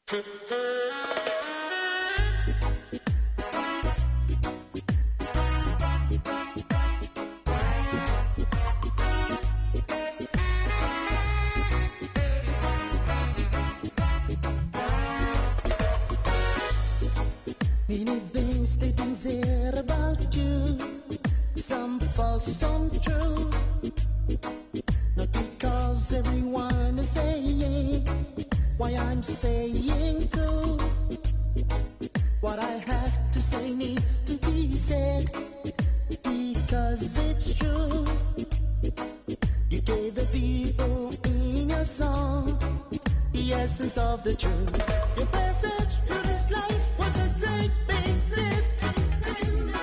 Many things they've been said about you, some false, some true. Not because everyone is saying why I'm saying too. What I have to say needs to be said because it's true. You gave the people in your song the essence of the truth. Your message through this life was a great big lift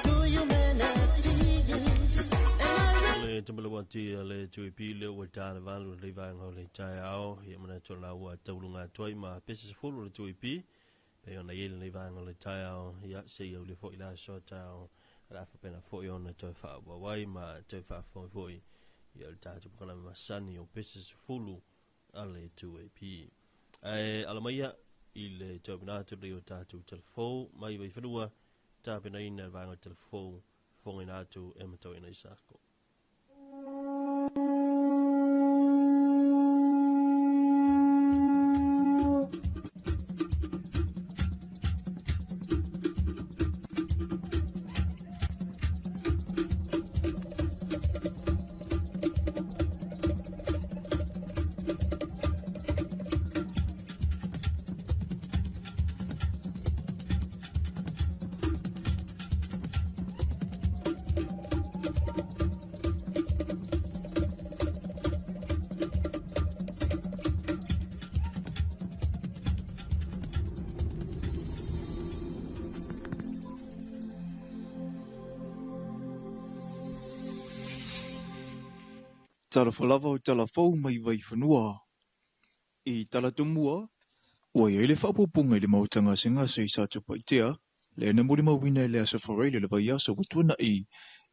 to humanity.
Le Tumbalawati, le Tuipi, le Wata, Valu, Levan, Holy Tao, Yamanatola, Tolunga, Toima, Pisces full of Tuipi, they on the Yale Levan, Holy Tao, Yatsi, Oli Foila, Short Town, Rafapena for you on the Tofa, Waima, Tofa for Voy, Yelta to Panama Sunny, or Pisces full, Ale Tuipi. Alamaya, il Tobinato Leota to Telfo, my way for Tabina, Vang Telfo, falling out to Emato in a circle.
Tala falava o tala fau mai vai whanua. I tala tumua, ua ia le whapupunga i le mautanga singa se i sa tupa i tea, le na muri mawina le asa whareile le vai asa watuana i,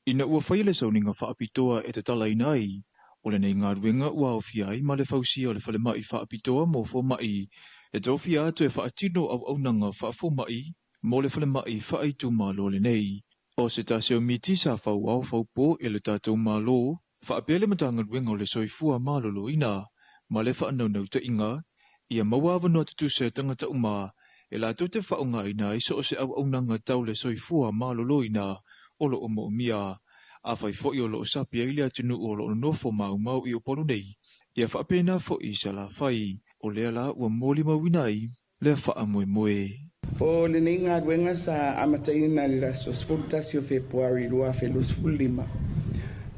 ina ua whaile sauninga whaapitoa e te tala ina i, o le nei ngā ruenga ua o fia i ma le fausia o le whale mai whaapitoa mo fo mai, e tau fia atu e whaatino au aunanga whaafo mai, mo le whale mai whaaitu malo le nei. O se taseo miti sa whau au whaupo e le tātou malo, whaapele matanga ruenga o le soifua malolo ina, ma le whaanau te inga, ia mawawa no atu se tangata uma, e la te whaonga ina iso o se au aunanga tau le soifua malolo ina, o lo omo umia, a whai fo o lo sapi aile atunu o lo nofo mau i o polo nei, ia whaapena fo i sa la whai, o le ala ua moli mawinai, le wha moe.
O le nei ngā ruenga sa amataina le raso sfurtasio Februari lua felus fulima.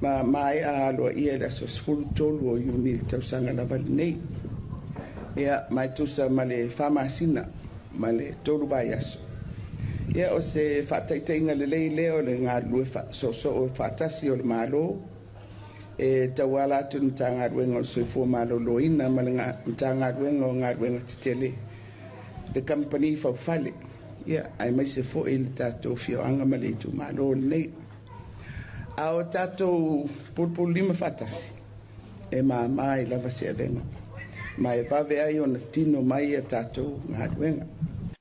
Ma mai a aloa ia le aso sfurtolu o iuni le tausanga lawali nei. Ia mai tusa ma le whamasina, ma le tolu vai aso. Ia o se whaataitainga le leo le ngā lue so o whaatasi o le malo, e tawala atu nta ngā ruenga o soifua malo loina, ma le nta ngā ruenga o ngā ruenga titele. Le company whawhale, ia ai mai se fo i le tātou whioanga ma le tu malo le nei. A o tātou pulpul lima whatasi, e mai lava se avenga. Mai vave ai o na tino mai a tātou ngā ruenga.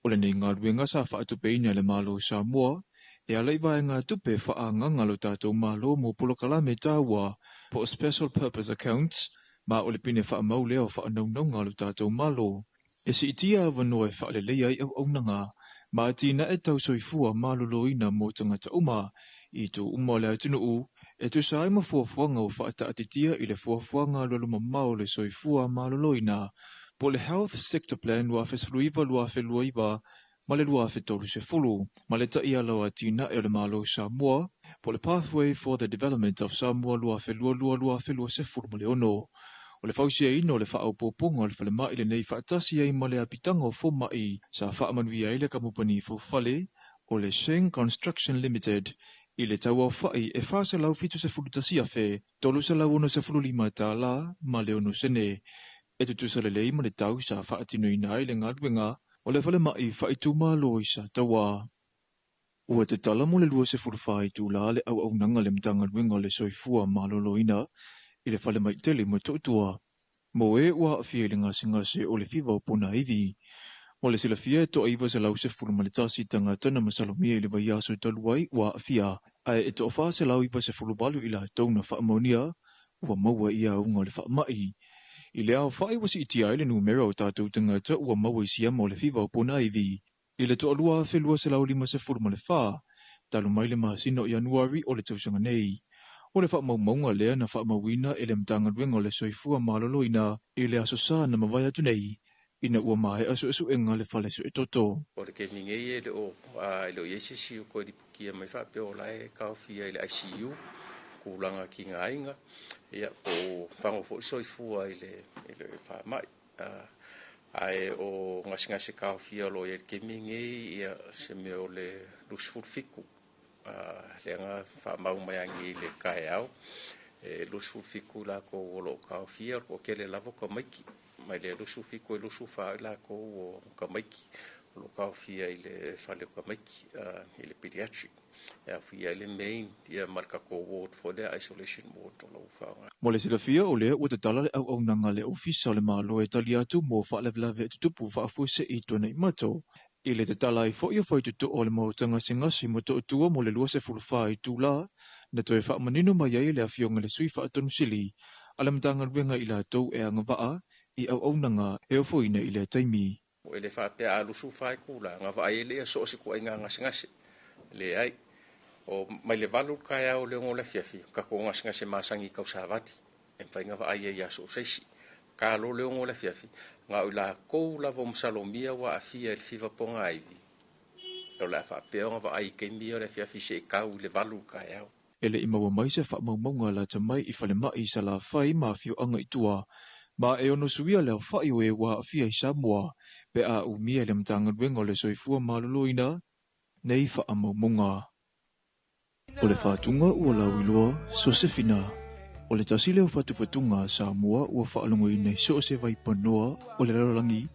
O le nei ngā ruenga sa whaatupe ina le malo Samoa, e alaiwa e ngā tupe whaanga lo tātou malo mo pulokala me tāua po special purpose accounts, ma o le pine whaamau leo whaanaunau ngā lo tātou malo. E si itia avanoa e whaalelei ai au aunanga, ma tina e tau soifua malo loina mo tangata uma, i tu uma le atunu u, e tu sa ima fuafuanga o whaata atitia i le fuafuanga luluma mao le soifua malo loina, po le Health Sector Plan lua fesfluiva lua fe luaiva, ma le lua fe tolu se fulu, ma le ta ia lawa tina e le malo Samoa, po le Pathway for the Development of Samoa lua fe lua se fulu ma le ono. O le fausia ino le whaau pōponga o le whale mai le nei whaatasi ai ma le apitanga o fō mai sa whaamanuia i le kamupani fōwhale o le Sheng Construction Limited i le taua o whai e whaasa lau fitu se fulutasi a whe, tolu sa lau ono se fululima tā la ma le ono sene. E tutusa le lei ma le tau sa whaatino ina i le ngaruenga o le whale mai whaituma loi sa taua. Ua te tala mo le lua se fulufai tū la le au nanga le mtanga ruenga le soifua malolo ina i le whale mai tele mo tautua. Mo e ua awhia le ngasi o le whiwa o puna iwi. Mo le silafia e toa iwa se lau se fulu ma le tasi tangata na masalomia i le vai aso i taluai wa afia. Ai e toa wha se lau iwa se fulu walu i la tau na whaamonia ua maua ia unga le whaamai. I le au whai wasi iti ai le numera o tātou tangata ua maua i siama o le whiwa o pona iwi. I le toa lua whelua se lau lima se fulu ma le wha. Talu mai le masino i Januari o le tausanga nei. O le whaamaumaunga lea na whaamauina e le mtanga ruenga o le soifua maloloina i le aso sa na mawai atu nei. Ina ua mai asu enga le whale su e toto.
O le keminge e le o le o yesisi o koe di pukia mai whape o lai kawhia i le ICU kulanga ki ngā inga ia o whango fo soifua i le whamai ai o ngasi kawhia lo i le keminge ia se me o le lusful fiku le ngā whamau mai angi le kae au lusful fiku la ko o lo kawhia o ke le lavo ka maiki mai le lusu fiku e lusu wha la ko o ka maiki o lo kawhia i le whale ka maiki i le pediatric ia le main ia marka ko ward for the isolation ward o lo wha
Mo le silafia o lea ua te tala le au nanga le ofisa o le malo e tali atu mo whaalewlawe e tutupu whaafuse i tona i mato. I le te tala i fo ia fai tutu o le mautanga singasi mo to utua mo le lua se fulufaa i tūla na toe whaamanino mai ai le awhionga le sui whaatonu sili ala mtanga ruenga i la tau e anga waa i au nanga e o foina i le taimi.
o le whapea alusu whai kula ngā wa ai lea so si kua inga ngasi le ai o mai le valu kai au le ngole fiafi ka ko ngasi masangi kau savati e whai ngā wa ai e aso seisi ka lo le ngole fiafi ngā ula kou la vo msalomia wa afia il fiva ponga aivi o la whapea ngā wa ai keimia le fiafi se kau le valu kai au
Ele i maua mai se whaamaumaunga la tamai i whale mai sa la whai mawhio anga i tua. Ma e ono suia leo whai o e wa awhia i Samoa, pe a umia le mtanga ruenga o le soifua maloloina, nei whaamaumaunga. O le whātunga ua lauiloa, Sosefina. O le tasi leo whatuwhatunga Samoa ua whaalongo i nei so se vai panoa o le larolangi,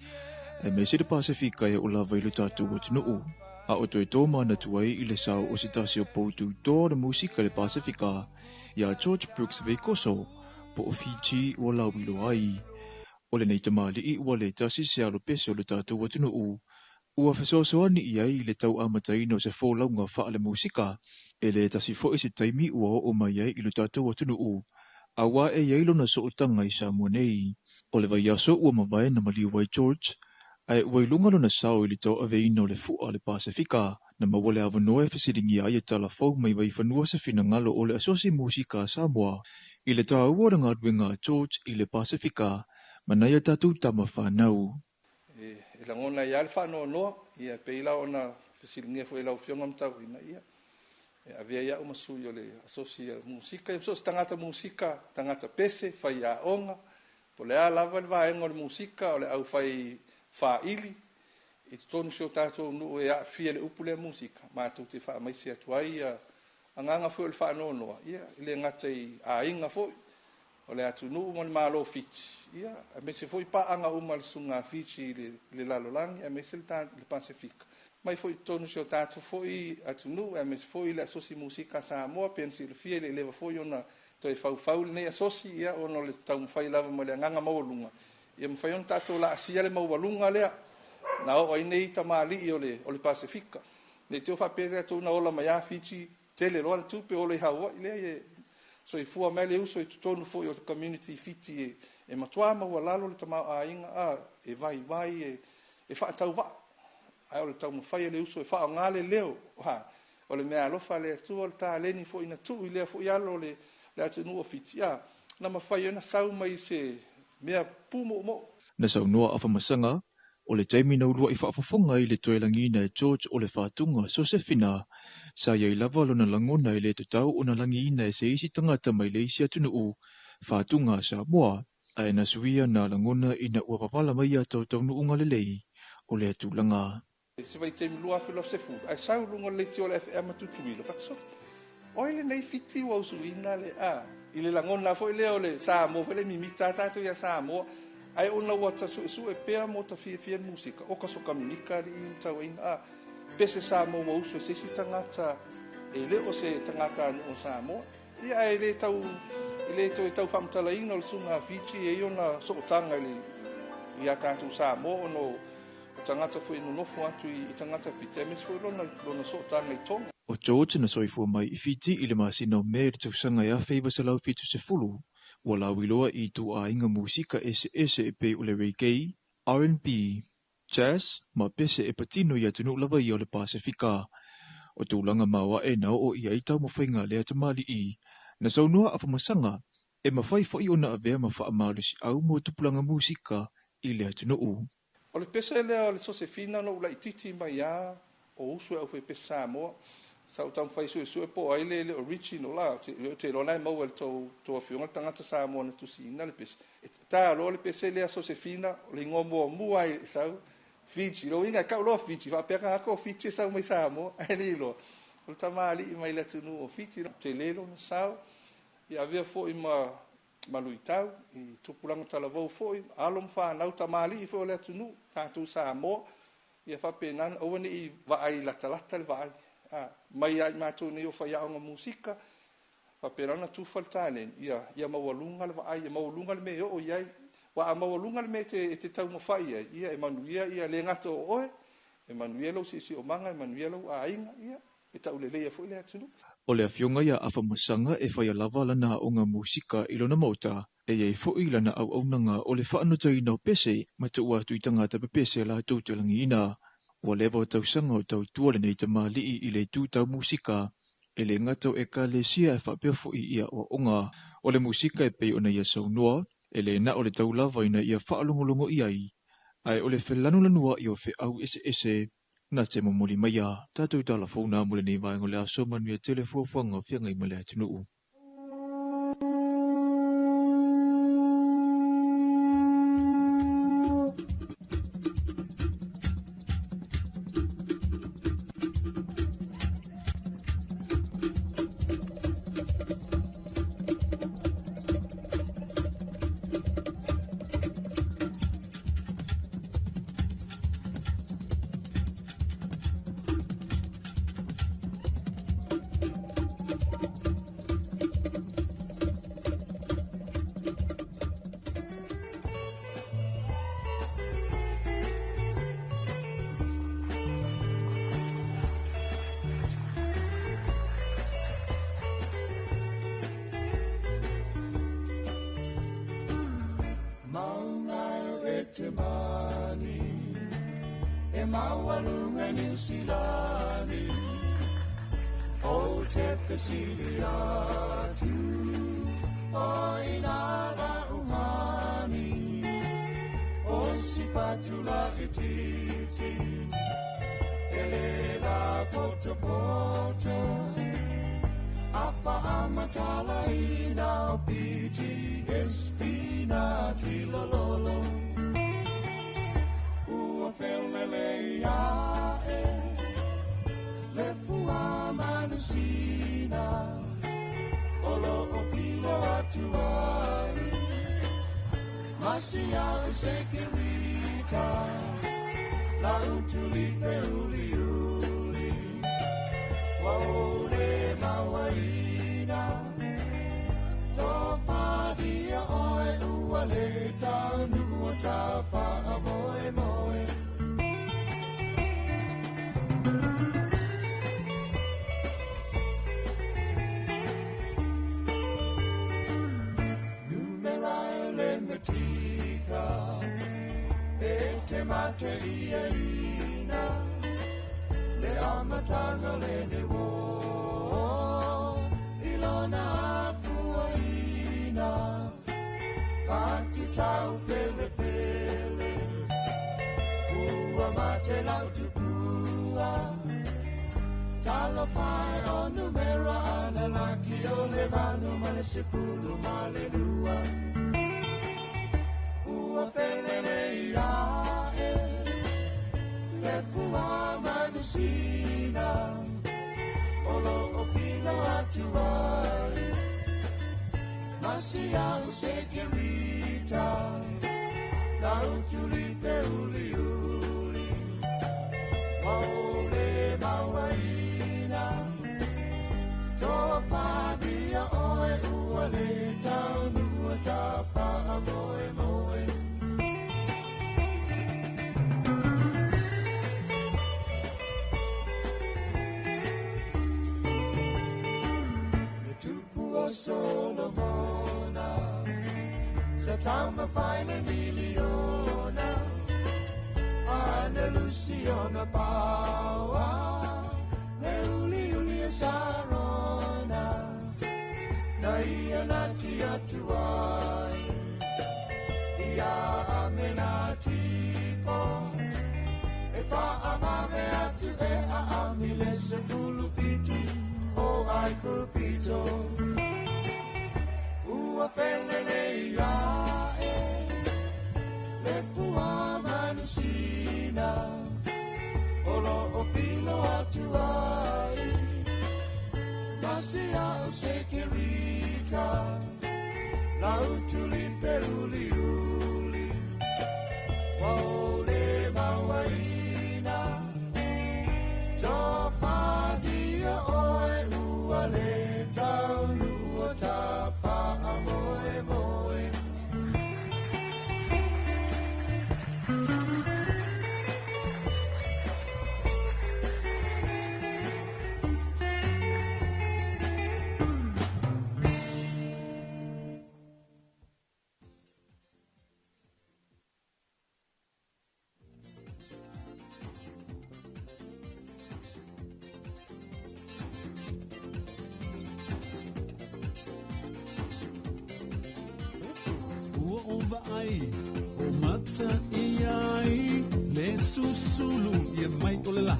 e me se de Pasifika e o la vailu tātou o tinuu. A o toi tō mana tuai i le sao o se tasi o poutu tō le musika le Pasifika, ia George Brooks vei koso, po o Fiji ua lauilo ai. O le nei tamali i ua le tasi se alo pese o le tātou o tinuu. Ua whesoasoani i ai le tau amataino se fōlaunga wha le musika, e le tasi fo i se taimi ua o mai ai i le tātou o tinuu. A wā e iailo na sootanga i Samoa nei. O le vai aso ua mawai na maliu wai George, ai ua ilungalo na sao i le tau aveina o le fua le Pasifika, na mawale avanoa e whasiringi ai e tala fau mai vai whanua se fina ngalo o le asosi musika Samoa, i le tau ua ngā ruenga George i le Pasifika, manai a tatu tama whanau.
E langona ia le whanau noa, ia peila o na whasiringi fo e lau fionga mtau ina ia. E avea ia o masui o le asosi musika, e msos tangata musika, tangata pese, whai a onga, po le a lava le vaenga o le musika, o le au whai whaili, i tonu sio tātou nuu e a fia le upu le musika, mātou te wha maisi atuai, a nganga fo le whanau noa, ia, i le ngata i a inga fo, o le atu nuu mo le malo fiti, ia, a me se fo i pa anga uma le sunga fiti le lalolangi, a me se le Pasifika. Mai fo i tonu sio tātou fo i atu nuu, a me se fo i le asosi musika Samoa, pensi le fia le lewa fo i ona toi fau le nei asosi, ia, ono le tau mwhai lava mo le nganga maulunga. Ia mwhai on tātou la asia le maualunga lea, na o ai nei tamali i o le Pasifika. Nei teo whapere atou na ola mai a Fiji, tele loa le tupe o le haua, i lea so i fua mai le uso i tutonu fo i o le community Fiji e matua maua lalo le tamau a inga, e vai, e whaatau wa. Ai o le tau mwhai le uso e wha o ngale leo, o le mea alofa le atu o le tā leni fo ina tu i lea fo i alo le atu nua Fiji, na mawhai ona sau mai se mea pumo mo.
Na sau noa afa masanga, o le taimi na urua i whaafafonga i le toelangina e George o le whātunga Sosefina, sa iai lava lona langona i le tutau o na langina e se isi tangata mai le isi atunuu, whātunga Samoa, a e na suia na langona i na ua wawala mai a tau nuunga le lei, o le atulanga.
Se vai taimi lua filo se fu, ai sau lunga le tio le FM tutuilo, whakso. Oile nei fiti wa usuina le i le langona fo i leo le Samoa, fele mimita tatu ia Samoa, ai ona wata su e pea mo ta fia musika o ka so kaminika ri tau ina pese Samoa wa usu se si tangata e le o se tangata no Samoa ia ai le tau tau famtala ina o sunga Fiji e ona so tanga le ia tatu Samoa no tangata fo inonofo atu I tangata Fitemis fo lona so tanga I tonga.
O George na soifua mai I Fiji I le masina o mea le tausanga ia feiva sa lau fitu se fulu, ua lauiloa I tu a inga musika ese e pe o le reggae, R&B, jazz, ma pese e patino ia tunu lava I o le Pasifika. O tūlanga maua e nao o ia I tau mawhainga lea tamali I, na saunua a whamasanga, e mawhai fai o na avea mawha amalusi au mo tupulanga musika I lea tunu.
O le pesa lea o le Josefina no ula ititi mai ia o usu au fai pesa Samoa. Sau tam fai sue po ai le original la te lo lai mau to afionga tangata Samoa na tusina le pesa. Ta lo le pesa lea Josefina le ngomo mua ai sau Fiji lo inga ka lo Fiji va peka ko Fiji sau mai Samoa ai le lo. O tamali mai le tunu o Fiji te lelo na sau ia avea fo I maluitau I tupulanga talavou foi alom fa nau tamali fo le tunu tatu Samoa ia fa penan o ni I vai la talata le vai mai ai matu ni o fa ia nga musika fa perana tu faltane ia mawalunga le vai ia mawalunga le me o ia wa mawalunga le me te tau mo fa ia Emanuia ia le ngato oe Emanuelo si o manga Emanuelo ainga ia e tau le ia fo le tunu.
O le afionga ia afamasanga e whai lava lana o ngā musika I lona mauta, e iei fwoi lana au aunanga o le whaanotai nao pese, ma te ua tui tangata pepese la tau te langi ina. Ua lewa o tausanga o tau tuale nei ta maalii I le tū tau musika, e le ngatau e ka le sia e whapea fwoi ia o onga. O le musika e pei ona ia saunua, e le na o le tau lava ina ia whaalongolongo iai, ai o le whelanula I o whe au ese, na te mamuli mai a, tātou tala whauna mule nei vaengo le aso manuia telefuafuanga whianga I male atunuu.
te mani e mawalunga New Zealandi o te whesiliatu o inara umani o si patula e titi e le la poto poto apa amatala ina o piti espina ti lololo Felele ya le fua manusina olo opilo atuai masia sekirita la utulipe uliuli waole mawaina tofadia oe uale tanu tafa amoe moe te mate ierina le amatanga le ne wo ilona fuaina kanti tau fele fele ua mate lau tu pua talo pai o numera ana laki o le vanu male sepulu male lua ua fele le ira Manusina, olo opino atuai, masia usekirita, la utulipe uli uli, maole mawaina, topa bia oe uale taunu tapa moe moe. Tama fine miliona Ana Luciana Paua Uli Sarona Naya Natia Tuai Ia Amenati Po Efa Amame Atu Ea Amile Sepulu Piti O Ai Kupito Ua Felele Iae Le Pua Manusina Olo Opino Atuai Masia o Sekirita Lautuli Peruli Uli Waole Mawaina Tofadia Oe Uale Taulu Tapa Amoe Moe
Ua o vaai, o mata iai, le susulu ia mai o le la.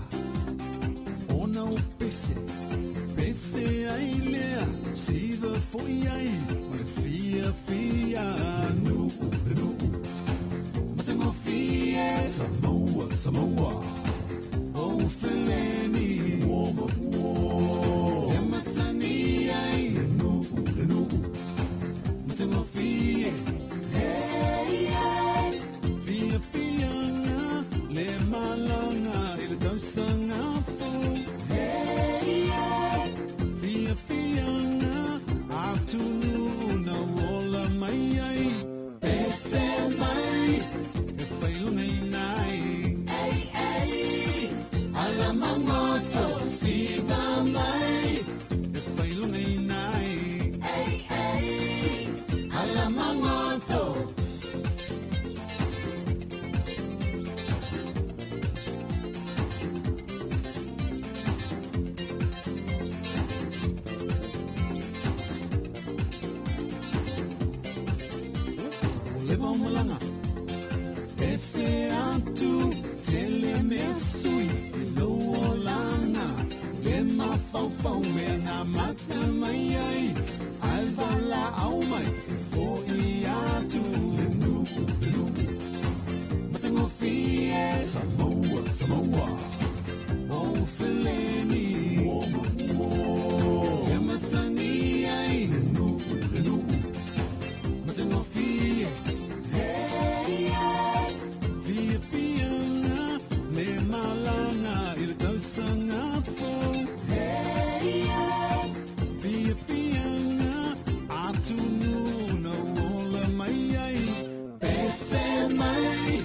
Ona o pese, pese ai lea, siva foi ai, ma le fia fia nu, nu. Mata ngo fia, Samoa, Samoa, o feleni, uoma, uoma. E masani ai, nu, nu. Mata ngo fia, Fia fianga, le malanga, ele tausanga fo. Fia fianga, atunu na wola mai ai. Pese mai, e failo nei nai. Ala mangoto, siva mai, e failo nei nai. Ala mangoto. Leva o malanga, esse atu, tele me sui, lo olanga, le ma fau fau me na mata mai ai, ai vala au mai, fo I atu, nu, nu, mata ngo fie, Samoa, Samoa, o feleni, uoma, uoma, e masani ai, nu, nu, mata ngo fie, Fia fianga, le malanga, il tausanga fo. Fia fianga, atunu na wola mai ai. Pese mai,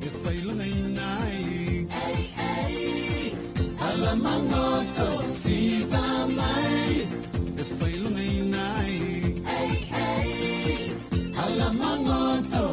e failo nei nai. Ala mangoto, siva mai, e failo nei nai. Ala mangoto.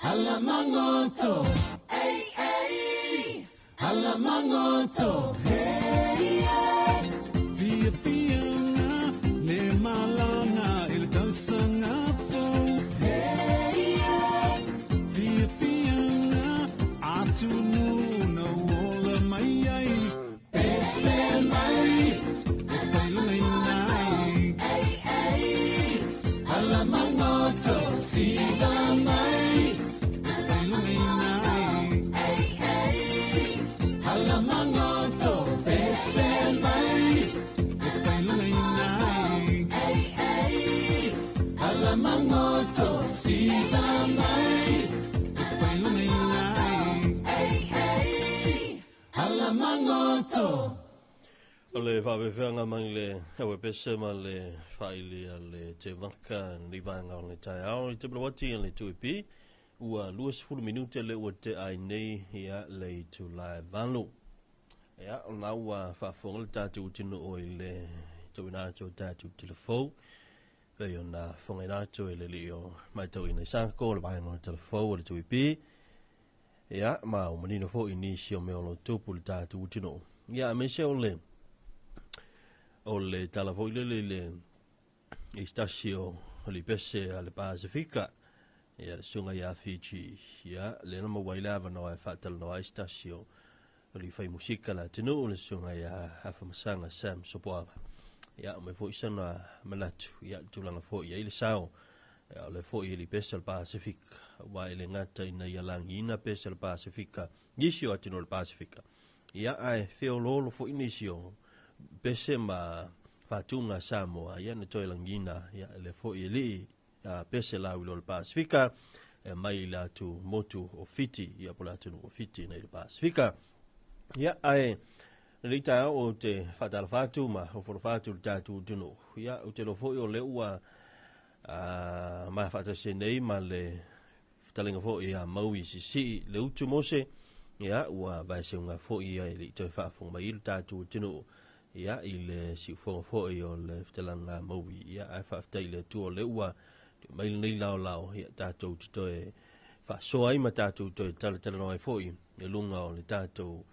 Ala mangoto, ala mangoto, Fia fianga, le malanga, il tausanga fo. Fia fianga, atunu na wola mai ai. Pese mai, e failo nei nai. Ala mangoto, siva mai. Ala mangoto, pese mai, e failo nei nai. Ala mangoto, siva mai, e failo nei nai. Ala mangoto.
le whawewhenga mai le hewe pese ma le whaile a le te waka ni vanga o le tai ao i te blawati a le tuipi ua 20 minute le ua te ai nei ia le i tu lai valo ia o na ua whafonga le tātou tino o i le tau ina tau tātou telefou vei o na whonga ina tau i le li o mai tau ina sako le vanga o le telefou o le tuipi ia ma o manino fo ini si o me o lo tupu le tātou tino ia me se o le talafo le istasio li pese ale Pasifika ia le sunga ia Fiji ia le na mawaila va no fatal no istasio li fai musika la tino le sunga ia hafa masanga Sam Sopoanga ia me fo isana malatu ia tulanga fo ia ile sao le fo ia li pese al Pasifika wa ile ngata ina ia langina pese al Pasifika nisio atino al Pasifika ia ai feololo fo inisio pese ma fatunga Samoa ia na toi langina ia le fo ili pese la wilo le Pasifika mai la tu motu o fiti ia pola tu o fiti na le Pasifika ia ai rita o te fatal fatu ma o for fatu tatu tuno ia o te lo fo o le ua ma fata senei ma le talinga fo ia maui si le utu mose ia ua vai se unga fo ia le te fa fo mai il tatu tuno ia ile si fo i o le ftelanga maui ia ai fa ftaile tu o le ua mai nei lao ia tatou to e fa so ai ma tatou to tala no ai foi e lunga o le tatou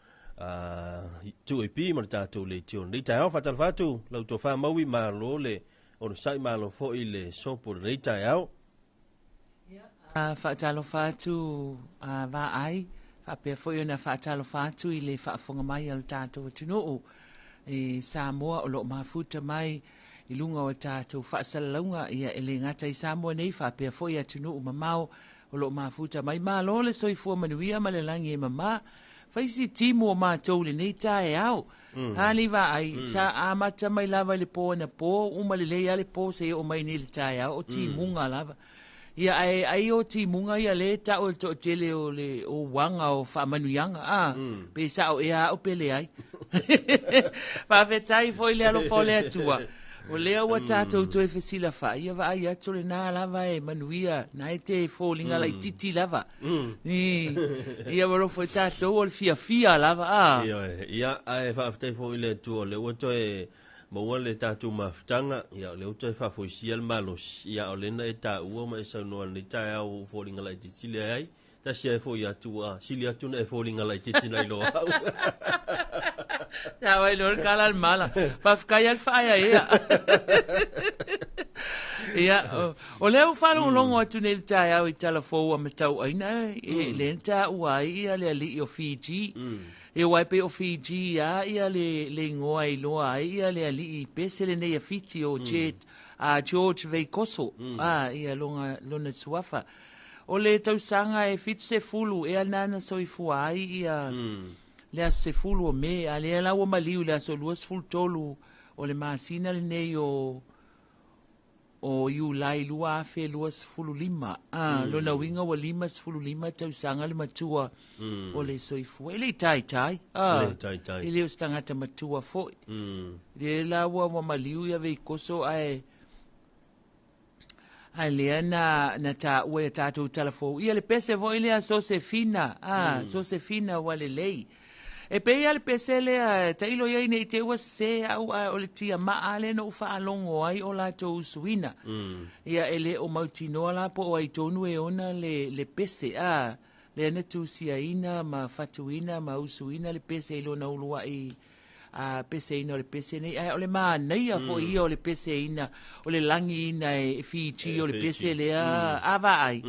tu e pi ma tatou le tio nei tai fa tal fatu lo to fa maui ma lo le o sai ma lo foi le so por nei tai au
fa talo fatu va ai fa pe foi na fa talo fatu ile fa fonga mai al tatou tino e Samoa o lo mafuta mai i lunga o tātou whaasalaunga ia ele ngata i Samoa nei whapea foi atunu o mamau o lo mafuta mai ma lo le soifua manuia ma le langi e mama whaisi timu o mātou le nei tae au hali wa ai sa amata mai lava le po na po uma le leia le po se o mai ni le tae au o timunga lava ia ai o timunga ia le ta o to tele o le o wanga o whamanuianga pe sa o ea o pele ai whawhetai foi le alo fole atua o lea ua tātou tu e whesila wha ia wa ai atu le nā lava e manuia na e te fōlinga lai titi lava ia waro foi tātou o le fia lava
ia ai whawhetai foi le atua o le ua to e maua le tātou mawhtanga ia o le uto e whawhoisia le malos ia o lena e tā ua ma e saunoa ni tae au fōlinga lai titi le ai ta sia e foi atua sili atu na e fōlinga lai titi nai loa au
ja wai lor kala al mala fa kai al faia ia o leo falo longo atu nel tai au i telefo a matau aina e lenta uai ia le ali o Fiji e wai pe o Fiji ia le ngoa i loa ia le ali pese le nei fiti o jet a George Veikoso ia lona suafa o le tausanga e fit se fulu e anana soifua ia le se fulu o me a le la o maliu le so luas ful tolu o le masina le nei o you lai lua fe luas fulu lima lo na winga o lima fulu lima tausanga le matua o le soifu ele tai ele stangata matua fo le la o maliu ya Veikoso ai Aliana na ta ue tātou telefo ia le pese vo ile a Sosefina Sosefina wale lei e pe ia le pese le ta ilo ia nei te ua se au o le tia maale no ufa alongo ai o la tau suina ia ele o mautinoa la po o ai tonu e ona le pese le ane tu siaina ma fatuina ma usuina le pese ilo na ulua i pese ina o le pese nei o le nei a fo ia o le pese ina o le langi ina e Fiji o le pese le ava ai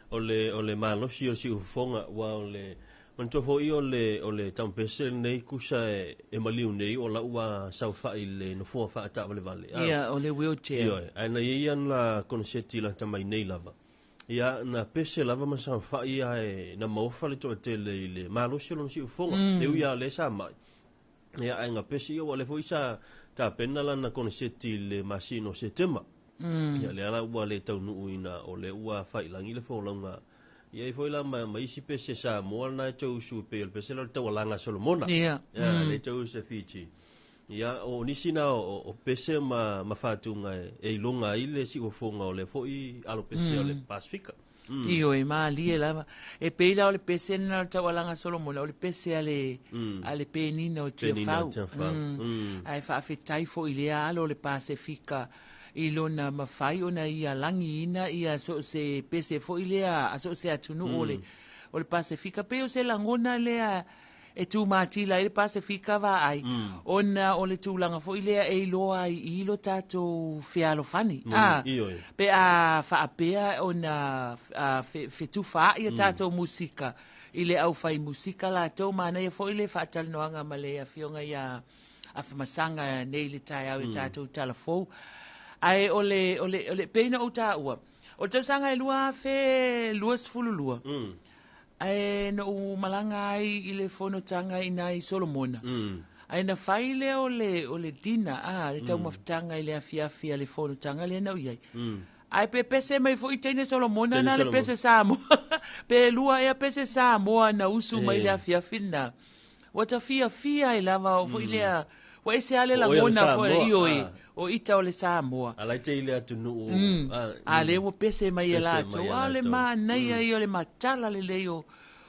o le malosi o si ufonga wa o le manto fo ia o le tam pese nei kusa e maliu nei o la ua saufa i le no fo fa ta vale
ia o le wheelchair
ia ana ia na konseti la tamai nei lava ia na pese lava ma saufa ia na mofa le to le malosi o si ufonga e ia le sa mai ia ainga pesi o le foisa ta pena la na konseti le masino setema ia le ala ua le tau nuu ina o le ua failangi le fōlaunga ia i foila ma isi pese sa moa na tau su pe le pese la tau alanga Solomona
ia
le tau se Fiji Ia o nisina o pese ma fatunga e longa ile si o fonga o le foi alo pese o le Pasifika.
Io e mali e lava e peila o le pese na tawalanga Solomona o le pese ale penina o tia fau. Ai fa afetai fo ile alo le Pasifika i lona mafai ona ia langi ina ia so se pese fo ile a so se atunu o le Pasifika pe o se langona le e tu matila i le Pasifika va ai ona o le tūlanga fo ilea e loa i lo tato fealo fani pe a faapea ona fe tu fa i tato musika i le au fai musika la tau mana ia fo ile faatalinoanga ma le afionga ia afamasanga nei le tai au e tato talafou ai o le peina o ta ua o tau sanga e lua fe luas fululua ai no malanga ai i le fonotanga i nai Solomona. Ai na faile o le dina, le tau maftanga i le afiafi le fonotanga le nau iai. Ai pe pese mai fo i teine Solomona na le pese Samoa. Pe lua ea pese Samoa na usu mai le afiafi na. Wata fia i lava o fo i lea, wa ese ale la ngona fo e ioi. O ita o le Samoa.
Alai te ile atunu.
Ale wo pese mai e lato. Ale ma naia i o le matala le leo.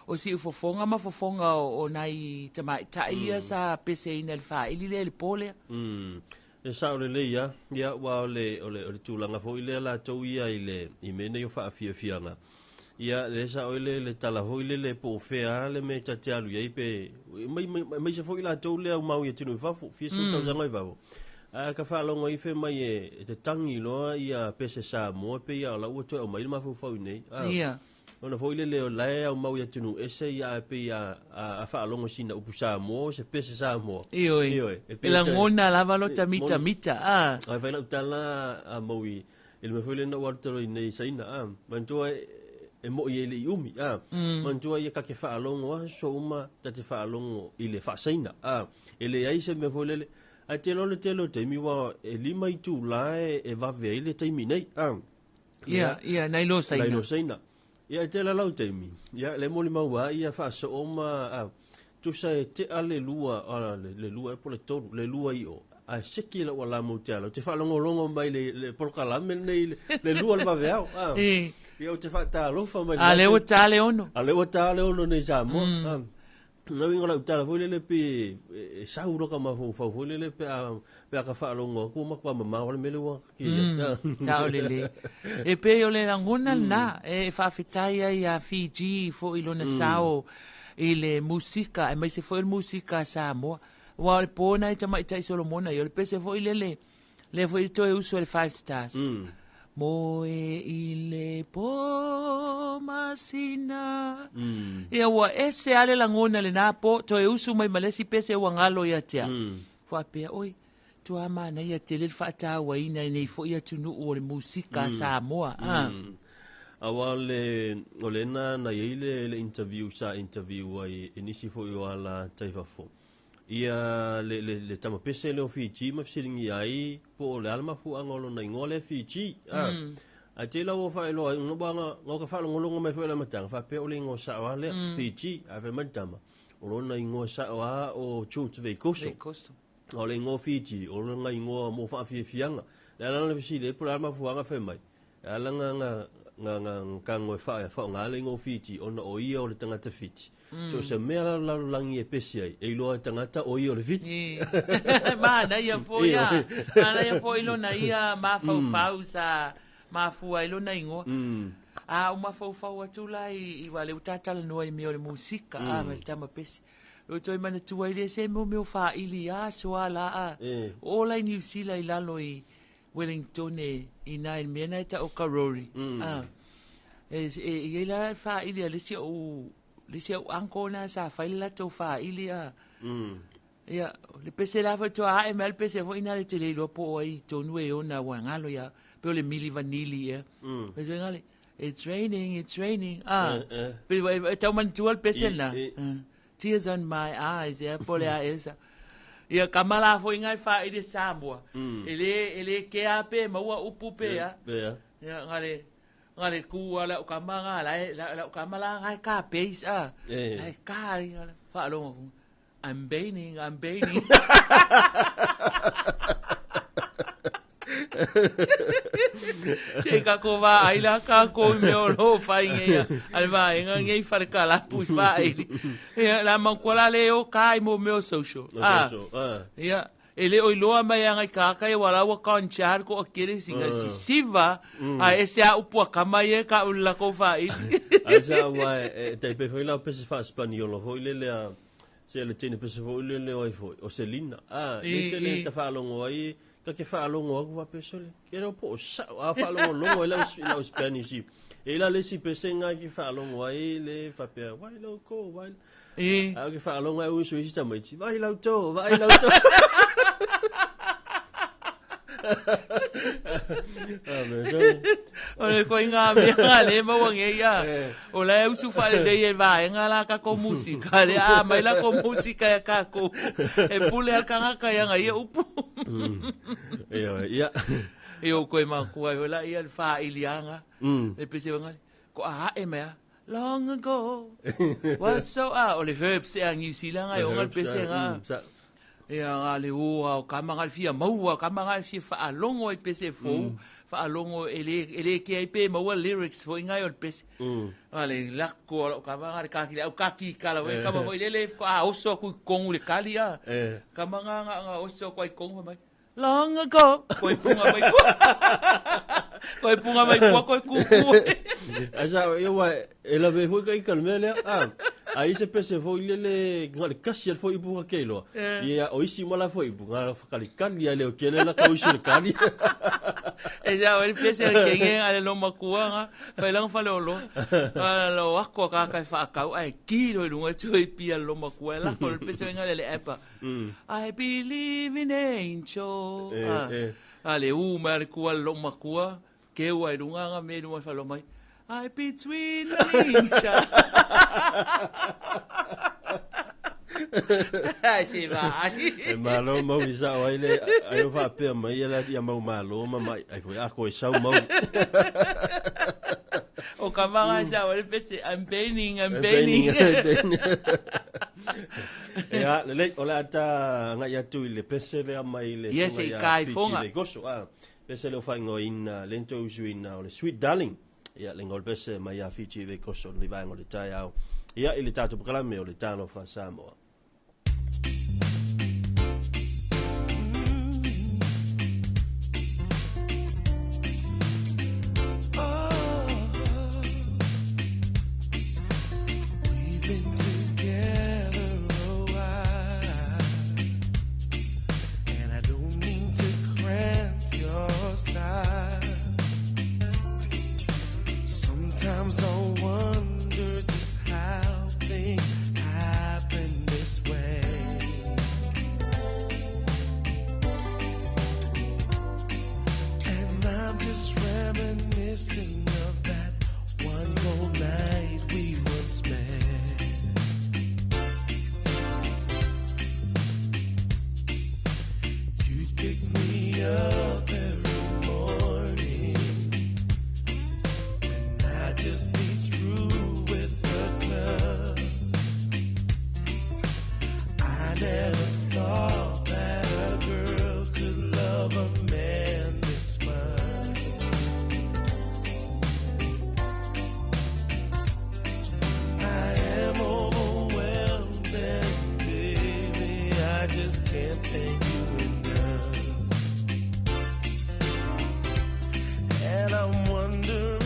O si ufofonga ma fofonga o nai tamai taia sa pese ina le fa ili le pole.
E sa ole le ia wa ole tūlanga fo ile la tau ia ile i mene yo fa fianga. Ia le sa ole le tala ho ile le po fea le me tate alu ia pe mai se fo ile tau le au mau ia tinu fa fi so tau zanga i va. Ka fa longo i fe mai e te tangi loa ia pese sa mo pe ia la o to mai ma fo nei.
Ia.
Ona foi le lai au mau ia tunu ese ia pe ia a fa longo sina upusa mo se pese sa mo.
Io. Pela ngona lava lo tamita.
Ai vai la tala a moi. Il me foi le no warto nei saina mantua e mo ia le umi mantua ia ka ke fa longo so uma te fa longo ile fa saina ele ai se me foi le a telo te mi wa e lima i tu lai e va ve ile te mi nei
ia nai lo saina.
Ia te la lau teimi. Ia le moli maua ia fa so oma tu sai te ale lua le lua e po le toru le lua i o. A seki la wala mo te ala. Te fa longo mai le polkala nei le lua le vaveau. Ia te fa ta lofa mai.
Ale o tale ono.
Ale o tale ono nei sa mo. Na winga la utala foi le pe sa uro ka ma fo le pe ka fa longo ko ma kwa ma wala mele wa ki
ta le e pe o le ngona na e fa fitaia ia Fiji fo ilona sao ile musika e mai se foi musika Samoa wa le pona i tamai tai Solomona yo le pe se foi le foi to e uso le 5 stars mo ile po masina ia wa ese ale la ngona le napo to e usu mai malesi pese wa ngalo ia tia fa pe oi tu ama na ia tele fa ta wa ina nei fo ia tunu o le musika Samoa
awale olena na ile le interview ai inisi fo yo ala taifa fo ia le tama pese le Fiji ma filingi ai po le alma fu angolo na ngole Fiji a te la wo fa lo no banga ngo ka fa ngolo mai fo la matang fa pe o le ngo sa wa le Fiji a ve matama o na ngo sa wa o chuts ve koso o le ngo Fiji o le ngai ngo mo fa fianga la la le fisi le po alma fu anga fe mai ala nga kango fa nga le ngo Fiji ona o ia o le tanga te Fiji so se mea la langi e pesi ai e loa tangata o ia o le fiti
mana ia fo ia mana ia fo ilo na ia mafau sa mafua ilo na ingo o mafau atula i wale utatala noa i mea o le musika ma le tama pesi o toi mana tua i le se meo fa ili so ala o la i New Zealand i lalo i Wellington i nai mea na ta o Karori e la fa ili alisi o lisi au anko na sa faila to fa ilia ya le pese la fa to a ml pese fo ina le tele lo po ai to nue ona wa ngalo ya pe le mili vanili ya pese ngale it's raining pe ta man tual pese na tears on my eyes ya po le a esa ya kamala fo ingai fa ide Samoa ele ke ape ma wa upu pe ya ngale ku ala kamanga la kamala ngai ka pace ai ka fa lo I'm baining Se ka ko va ai la ka ko me o lo fai nge al va nge fa ka la pu fai la man ko la le o kai mo me o social ya ele o loa mai anga ka ka e wala wa ka nchar ko akere singa siva a ese a upu ka mai ka ulla ko fai
asa wa te pe foi la pese fa spagnolo foi le se le tene pese foi le oi foi o selina le tene ta fa longo ai ka ke fa longo ko va pese le ke ro po sa fa longo la spanish e la le si pese nga ki fa longo ai le fa pe vai lo ko vai ke fa longo ai u so isi tamai vai lo to
Ole ko inga me ale mo wange ya. Ole usu fa le de va nga la ka ko musika le mai la ko musika ya ka ko. E pule al kanga ka ya ngai upu.
Ya.
Yo ko ma ko la ia fa ilianga. Le pese nga ko e me long ago. What so ole herbs e New Zealand ai o pese nga. E nga le o ka manga fia mau ka manga fia fa longo e pese fo fa longo ele ke ai pe mau lyrics fo inga on pese ale la ko ka manga ka ki kala we ka mo ile ko o so ku kongu le kalia ka manga nga o so ko ai kongu mai long ago ko punga mai ko ku
asa yo wa ela ve fo kai kalmele aí se pese foi le ngal kasi foi bu ka kelo ia o isi mala foi bu ngal fakali kali ale o kene la kaushi kali
já o pese que nge ale lo makua nga fa lang fa lo lo wako ka fa ka ai kilo lunga tui pia lo makua la ko pese ngale le epa I believe in angel ale mal ku lo makua ke wa lunga nga me no fa lo mai I between the ninja. Ai va.
E malo mau isa o ile ai fa pe mai ela ia mau malo mai ai foi a ko sa mau.
O kamanga sa o pese I'm baining.
Ya le ola ta nga ya tu ile pese le mai le.
Yes, e kai fonga.
Goso pese le fa ngoina lento usuina o le sweet darling. Ia le ngol pese mai a Fiji ve koso ni vai ngol tai au ia ile tatu pakala me o le tano fa Samoa
We've been together a while, and I don't mean to cramp your style. Sometimes I wonder just how things happen this way. And I'm just reminiscing of that one whole night we once spent. You'd pick me up every morning, just be through with the club. I never thought that a girl could love a man this much. I am overwhelmed and baby, I just can't thank you enough. And I'm wondering,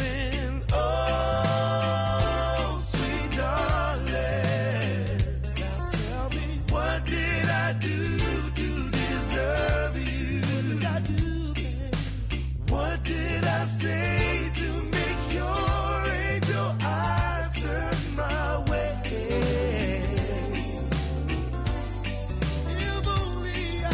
say to make your angel eyes turn my way. If only I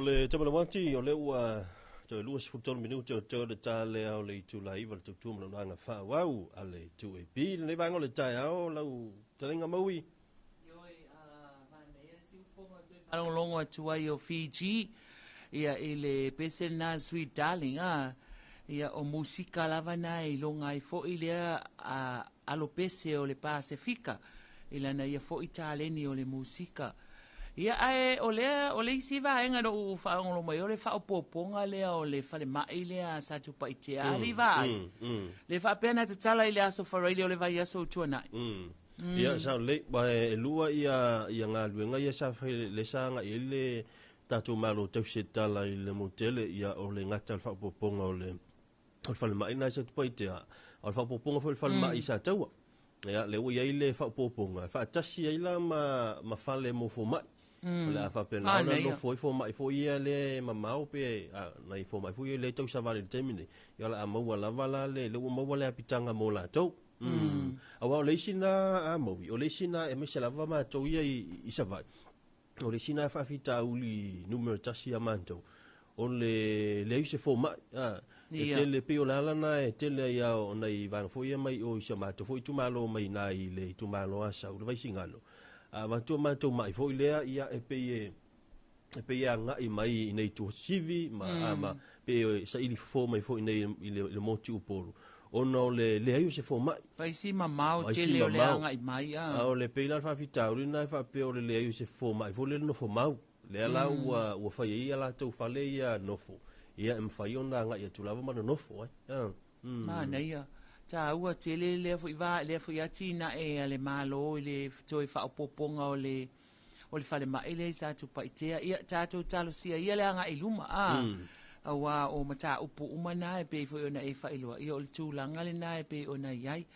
O le tamana wati o le ua te lua sifutonu minuti o te ta le au le tu la iwa le tu mana nanga fa wau ale tu e pi le vanga le tai au lau talenga maui.
Alongo atua i o Fiji ia i le pese na Sweet Darling ia o musika lava na i longa i fo i lea alo pese o le Pasifika ilana ia fo i taleni o le musika ia ae o le isi vaenga no whaongolo mai o le whaopoponga lea o le whale mai lea sa tupa i te ali vai le whapena te tala i le aso wharaili o le vai aso tuanai
ia sa le e lua ia ngā luenga ia sa le sanga i le tatu malo tau se tala i le motele ia o le ngata le whaopoponga o le whale mai na sa tupa i te o le whaopoponga o le whale mai sa taua ia le ua i le whaopoponga whaatasi ai la ma whale mo fo mai le a whapena ona no fo mai fo ia le mamau pe na i fo mai fo ia le tau sa vale temine ia la a maua lava la le ua maua le apitanga mo la tau awa o leisina a maui o leisina e mese lava mātou ia i savai o leisina e whawhita uli numero tasi a mātou o le use fo mai e tele pe o lalana e tele ia o nei vanga fo ia mai o isa mātou fo i tumalo mai nai le tumalo asa ule vai singano a mātou mai fo i lea ia e pe ia ngai mai i nei tu sivi ma pe sa ili fo mai fo i nei le moti upolu ono le ayu se fo mai
pai si mamau tele o le anga i mai
o le peila fa fita o na fa pe o le ayu se fo mai fo le no fo mau le ala o fa ia la tu fa le ia no fo ia em fa ona nga ia tu lava ma no fo
ma nei ta ua tele le fo iva le fo ia tina e ale malo le toi fa poponga o le fa le mai le sa tu pai te ia ta tu talo sia ia le anga i luma awa o mata upu umana e pe fo ona e failo ia o tu langa le na e pe ona iai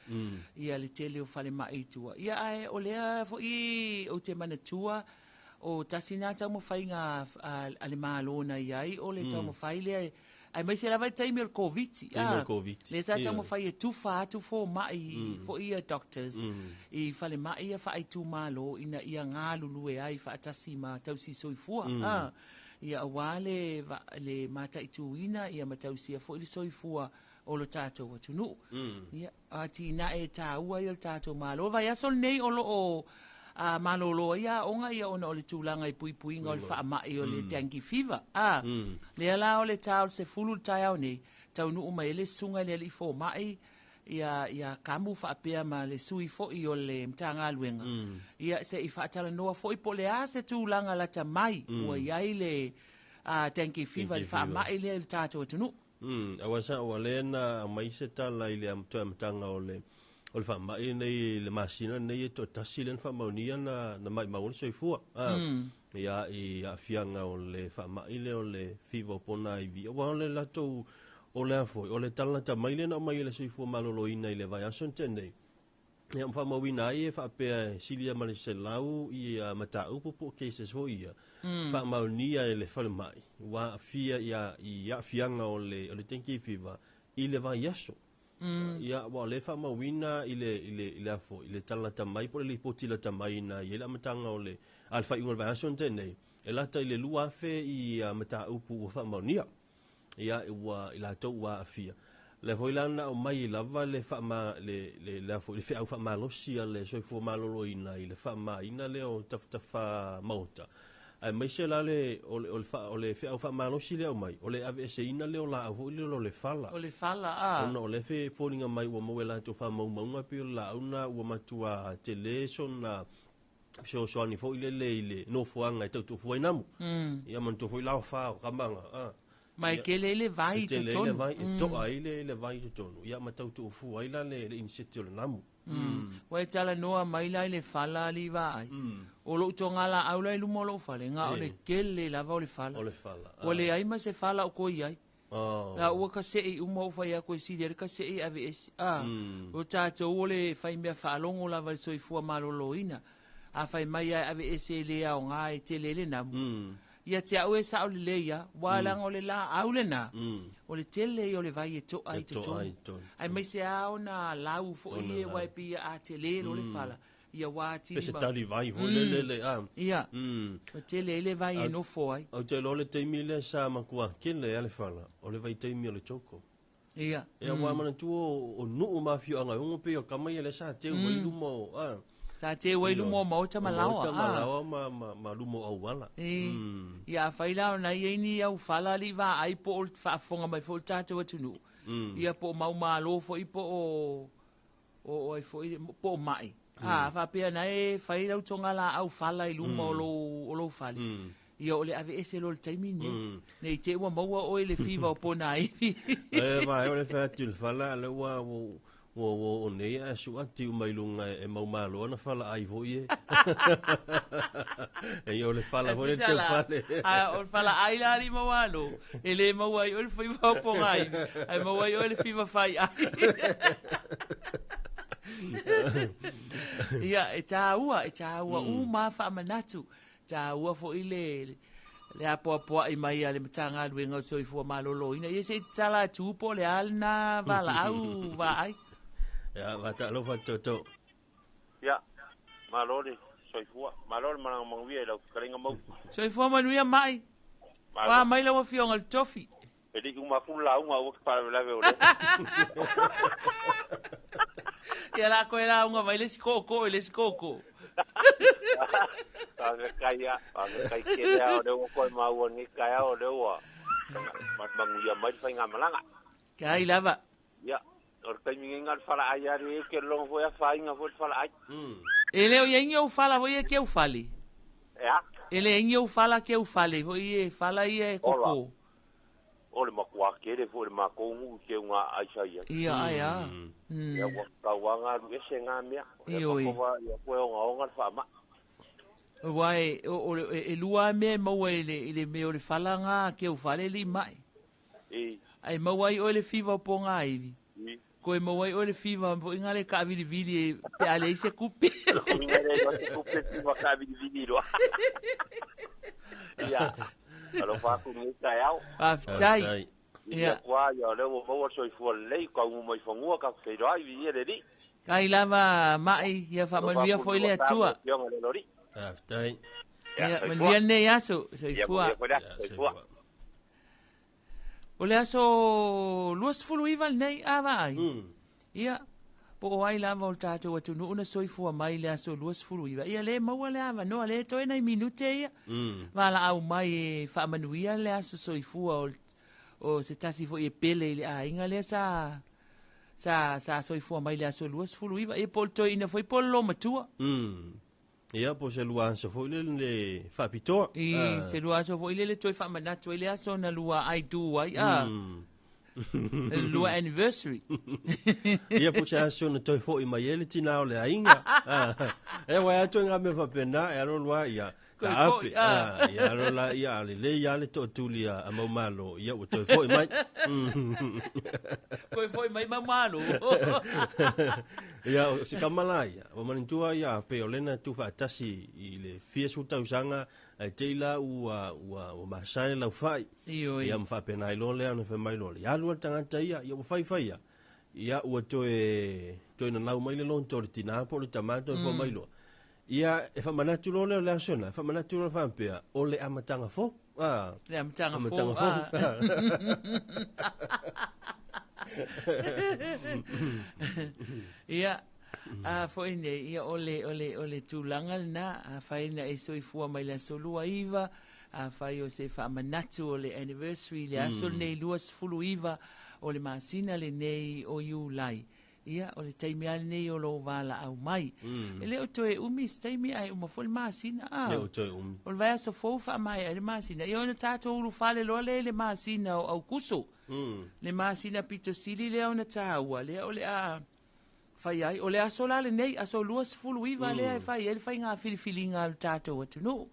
ia le tele o fale mai tua ia ai o le fo i o te mana tua o tasina ta mo fainga ale malo na iai o le ta mo faile ai mai se lava taimi o covid le sa ta mo fai tu fa tu fo mai fo ia doctors i fale mai ia fa ai tu malo ina ia ngalulu e ai fa tasima tau si soifua ia awale le mata ituina ia matausia fo ile soifua o lo tato watunu ia ati na e taua ia tato malo vai asol nei o lo malolo ia onga ia ona o le tulanga i puipuinga o le whaamai o le dengue fever le ala o le tau se fulu tau nei tau nu uma ele sunga le li fo mai ia kamu whaapea ma le sui fo i o le mtanga luenga. Ia se i whaatala noa fo i po le a se tūlanga la ta mai ua iai le dengue fever le whaamai le tātou atunu.
Awasa o le na mai se tala i le amtoa mtanga o le whaamai nei le masina nei e to tasi le whaamaunia na mai mauni soifua. Ia i fianga o le whaamai le o le fever pona i vi. Awa le latou o le afoi, o le talata mai le na mai le soifua malolo ina i le vai ason tenei. Ia mwhamawina ai e whaapea silia mani se lau i mata upopo cases ho ia. Whamaunia e le whale mai. Wa afia i afianga o le dengue fever i le vai aso. Ia wa le whamawina i le afoi, i le talata mai po le lipotila tamai na i le amatanga o le alfa iunga vai ason tenei. E lata i le luafe i mata upu o whamaunia. Ia i la tau wa afia. Le foi lana o mai lava le fama le foi le fe au fama lo sia le soifua malolo ina i le fama ina le o tafa mauta. Ai mai se la le o le fe au fama lo sia o mai. O le ave se ina le o la o le fala.
O le fala
No le fe foninga mai o mo la to fama mo pe la una o matua teleson na so ani foi le no fuanga to foi namu. Ia man to foi la fa kamanga
mai ke le vai to tonu.
Le vai to ai le vai to tonu. Ia matau to fu ai la le insetio namu.
Wai tala noa mai lai le fala li vai. O lo tonga la au lai lumo lo fale nga o le kele la va o le fala.
O le fala.
O le ai ma se fala o ko iai. La ua ka se i umo fa ia ko si der ka se i AVS. O tato o le fai mea fa longo la va soifua malolo ina. A fai mai AVS le au nga e te le namu. Ia te au e sa o le leia, walang o le la au le na. O le tele o le vai e to ai to tonu. Ai mai se au na lau fo i e waipi a te le o le fala. ia wāti.
Pese tali vai vo le
Ia. Ma te le vai e no foi.
Au te lo le teimi le sa makua kele ale fala. O le vai teimi o le choko.
Ia.
E wa mana tu o nu ma fio anga ungo pe o kamai le sa te wai lumo
sa te wai lumo mo ta malawa.
Ta malawa ma lumo au wala.
Ia faila na ye ni au fala li va ai po fa fonga mai fo tata watu nu. Ia po mau malo fo ipo o ai fo po mai. Fa pe na e faila tonga la au fala i lumo lo fali. Ia ole ave ese lo taimi ne. Nei te wa maua o le fiva o po na ivi.
Vai ole fa til fala le wa wo nei a su ati mai lunga e mau malo na fala ai vo ie. E ole fala vo le te fale.
O fala ai la ri mawalo. Ele mau ai ole fiva o po ngai. Ai mau ai ole fiva fai ai. Ia e taua ma fa manatu. Ta ua fo ile le apo ai mai ale matanga luenga so i fo malolo ina ye se tala tupo le alna vala au va ai
ya va ta lo fa toto
ya malole so i fo malole mana mangvia lo kalinga mo
so i fo manuia mai va mai lo fio ngal tofi
e di uma fula uma o pa la ve ole
ya la ko era unha vai le skoko
Aga kaya kaya o leo ko mau ni kaya o leo mat manguia mai fa nga malanga
kai lava
ya or kai mi ngal fala aya ni ke long foi fa nga foi fala ai
ele o yengo fala foi que eu fale
ya
ele yengo fala que eu fale foi fala ia coco
ole makua ke le foi makongu ke unha aisha ia
ya
ya wa nga ese nga mia ko va ya ko nga fa ma
Wai e lua me mau ele me o le falanga ke o fale li mai. Ai mau ai o le fiva po ngai. Ko e mau ai o le fiva po ingale ka vidi pe ale se kupi.
Ingale no se kupi fiva ka vidi ro. Ya. Alo fa ku ni taiao.
Tai.
Ya kwa ya le mo mo so i fo le ko mo mai fongu ka fe ro ai vi ele di.
Kai lava mai ya fa manuia foi le atua.
Yo ngale lori.
Tai.
Ya, manuia ne aso, so i fua. O le aso luas fulu iwa nei awai. Ia, po o ai lava o tātou atu nu una soi fua mai le aso luas fulu iwa. Ia le maua le awa noa le toi nei minute ia. Wala au mai e whaamanuia le aso soi fua o se tasi fo i e pele le a inga le sa soi fua mai le aso luas fulu iwa. E pol toi ina foi pol lo matua.
Ia po se lua so fo le fa pito.
Se lua so fo le toi fa manatu le aso na lua ai du ai lua anniversary.
Ia po se aso na toi fo i mai ele tina o le ainga. E wa ato nga me fa pena e ro lua ia. Ape, ia ro la ia le ia le to tulia a mau malo ia o toi fo i mai.
Ko foi mai mamalo.
Ia se kamalaia, o manitua ia pe olena tu fa tasi i le fia suta usanga ai teila o masane la fai. Ia mfa pena i lole ana fe mai lole. Ia lua tangata ia o fai ia. Ia o to na lau mai le lon to tina po le tamato fo mai lo. Ia e fa manatu lole le asona, fa manatu lole fa pea o le amatanga fo.
Le amatanga fo. Ia foi ne ia ole tulanga na fai na e soi fua mai la solua iva fai o se fa manatu ole anniversary le aso nei luas fulu iva ole masina le nei o Julai ia ole taimi ale nei o lo vala au mai ele o toe umi taimi ai uma fol masina
le o toe umi
ole vai so fofa mai ale masina ia ona tato ulu fale lo le masina au kuso le masina pito sili le ona taua le ole fai ai ole aso la le nei aso luas fulu iva le fai ele fai nga filifilinga al tato watu no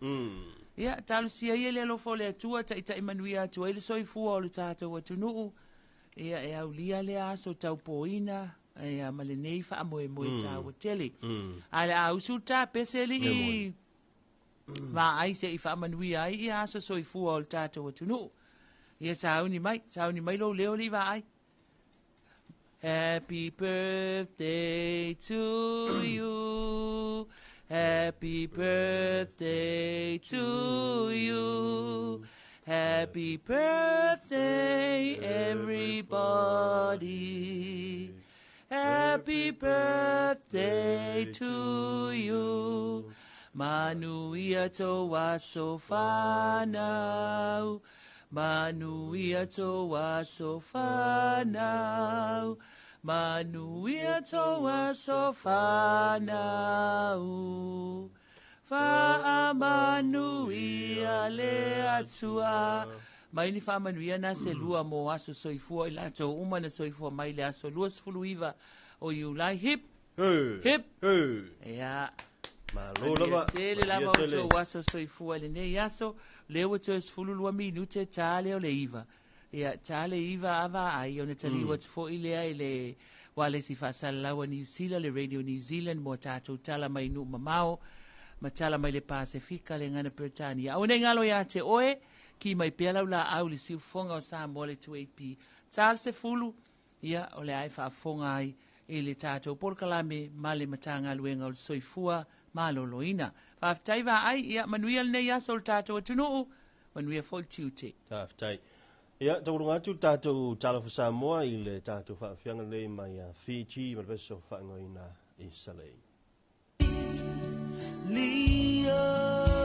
ia talu sia ele lo fole tua ta Emanuia tua ele soi fu o tato watu no ia e au lia le aso tau poina ia male nei fa mo ta hoteli ale au suta peseli va ai se fa Emanuia ia aso soi fu o tato watu no ia sauni mai lo leo li vai Happy birthday to you. Happy birthday to you. Happy birthday, everybody. Happy birthday to you. Manuia toa sofanau. Manuia toa sofanau. Manuia toa sofanau. Fa'amanuia le atua. Mai ni whamanuia na se lua mo aso soifua I lato uma na soifua mai le aso lua sfuluiva o Iulai hip hip ea
Malolava
tele lava o to aso soifua le ne aso lewa to sfulu lua minute tale o le iva ea tale iva ava ai o ne tali wat fo ilea ile wale si fasalawa New Zealand le Radio New Zealand mo tato tala mai nu mamao matala mai le Pasifika le ngana Britania o ne ngalo ya te oe ki mai pela la au le siu fonga o sa mole 2AP tal se fulu ia o le ai fa fonga ai e le tato por kalame male matanga luenga o soifua maloloina fa taiva ai ia manuel ne ia sol tato tunu manuel fol tiute
taftai ia taurunga tu tato tala fa Samoa I le tato fa fianga le mai a Fiji ma beso fa ngoina I Salei
Leo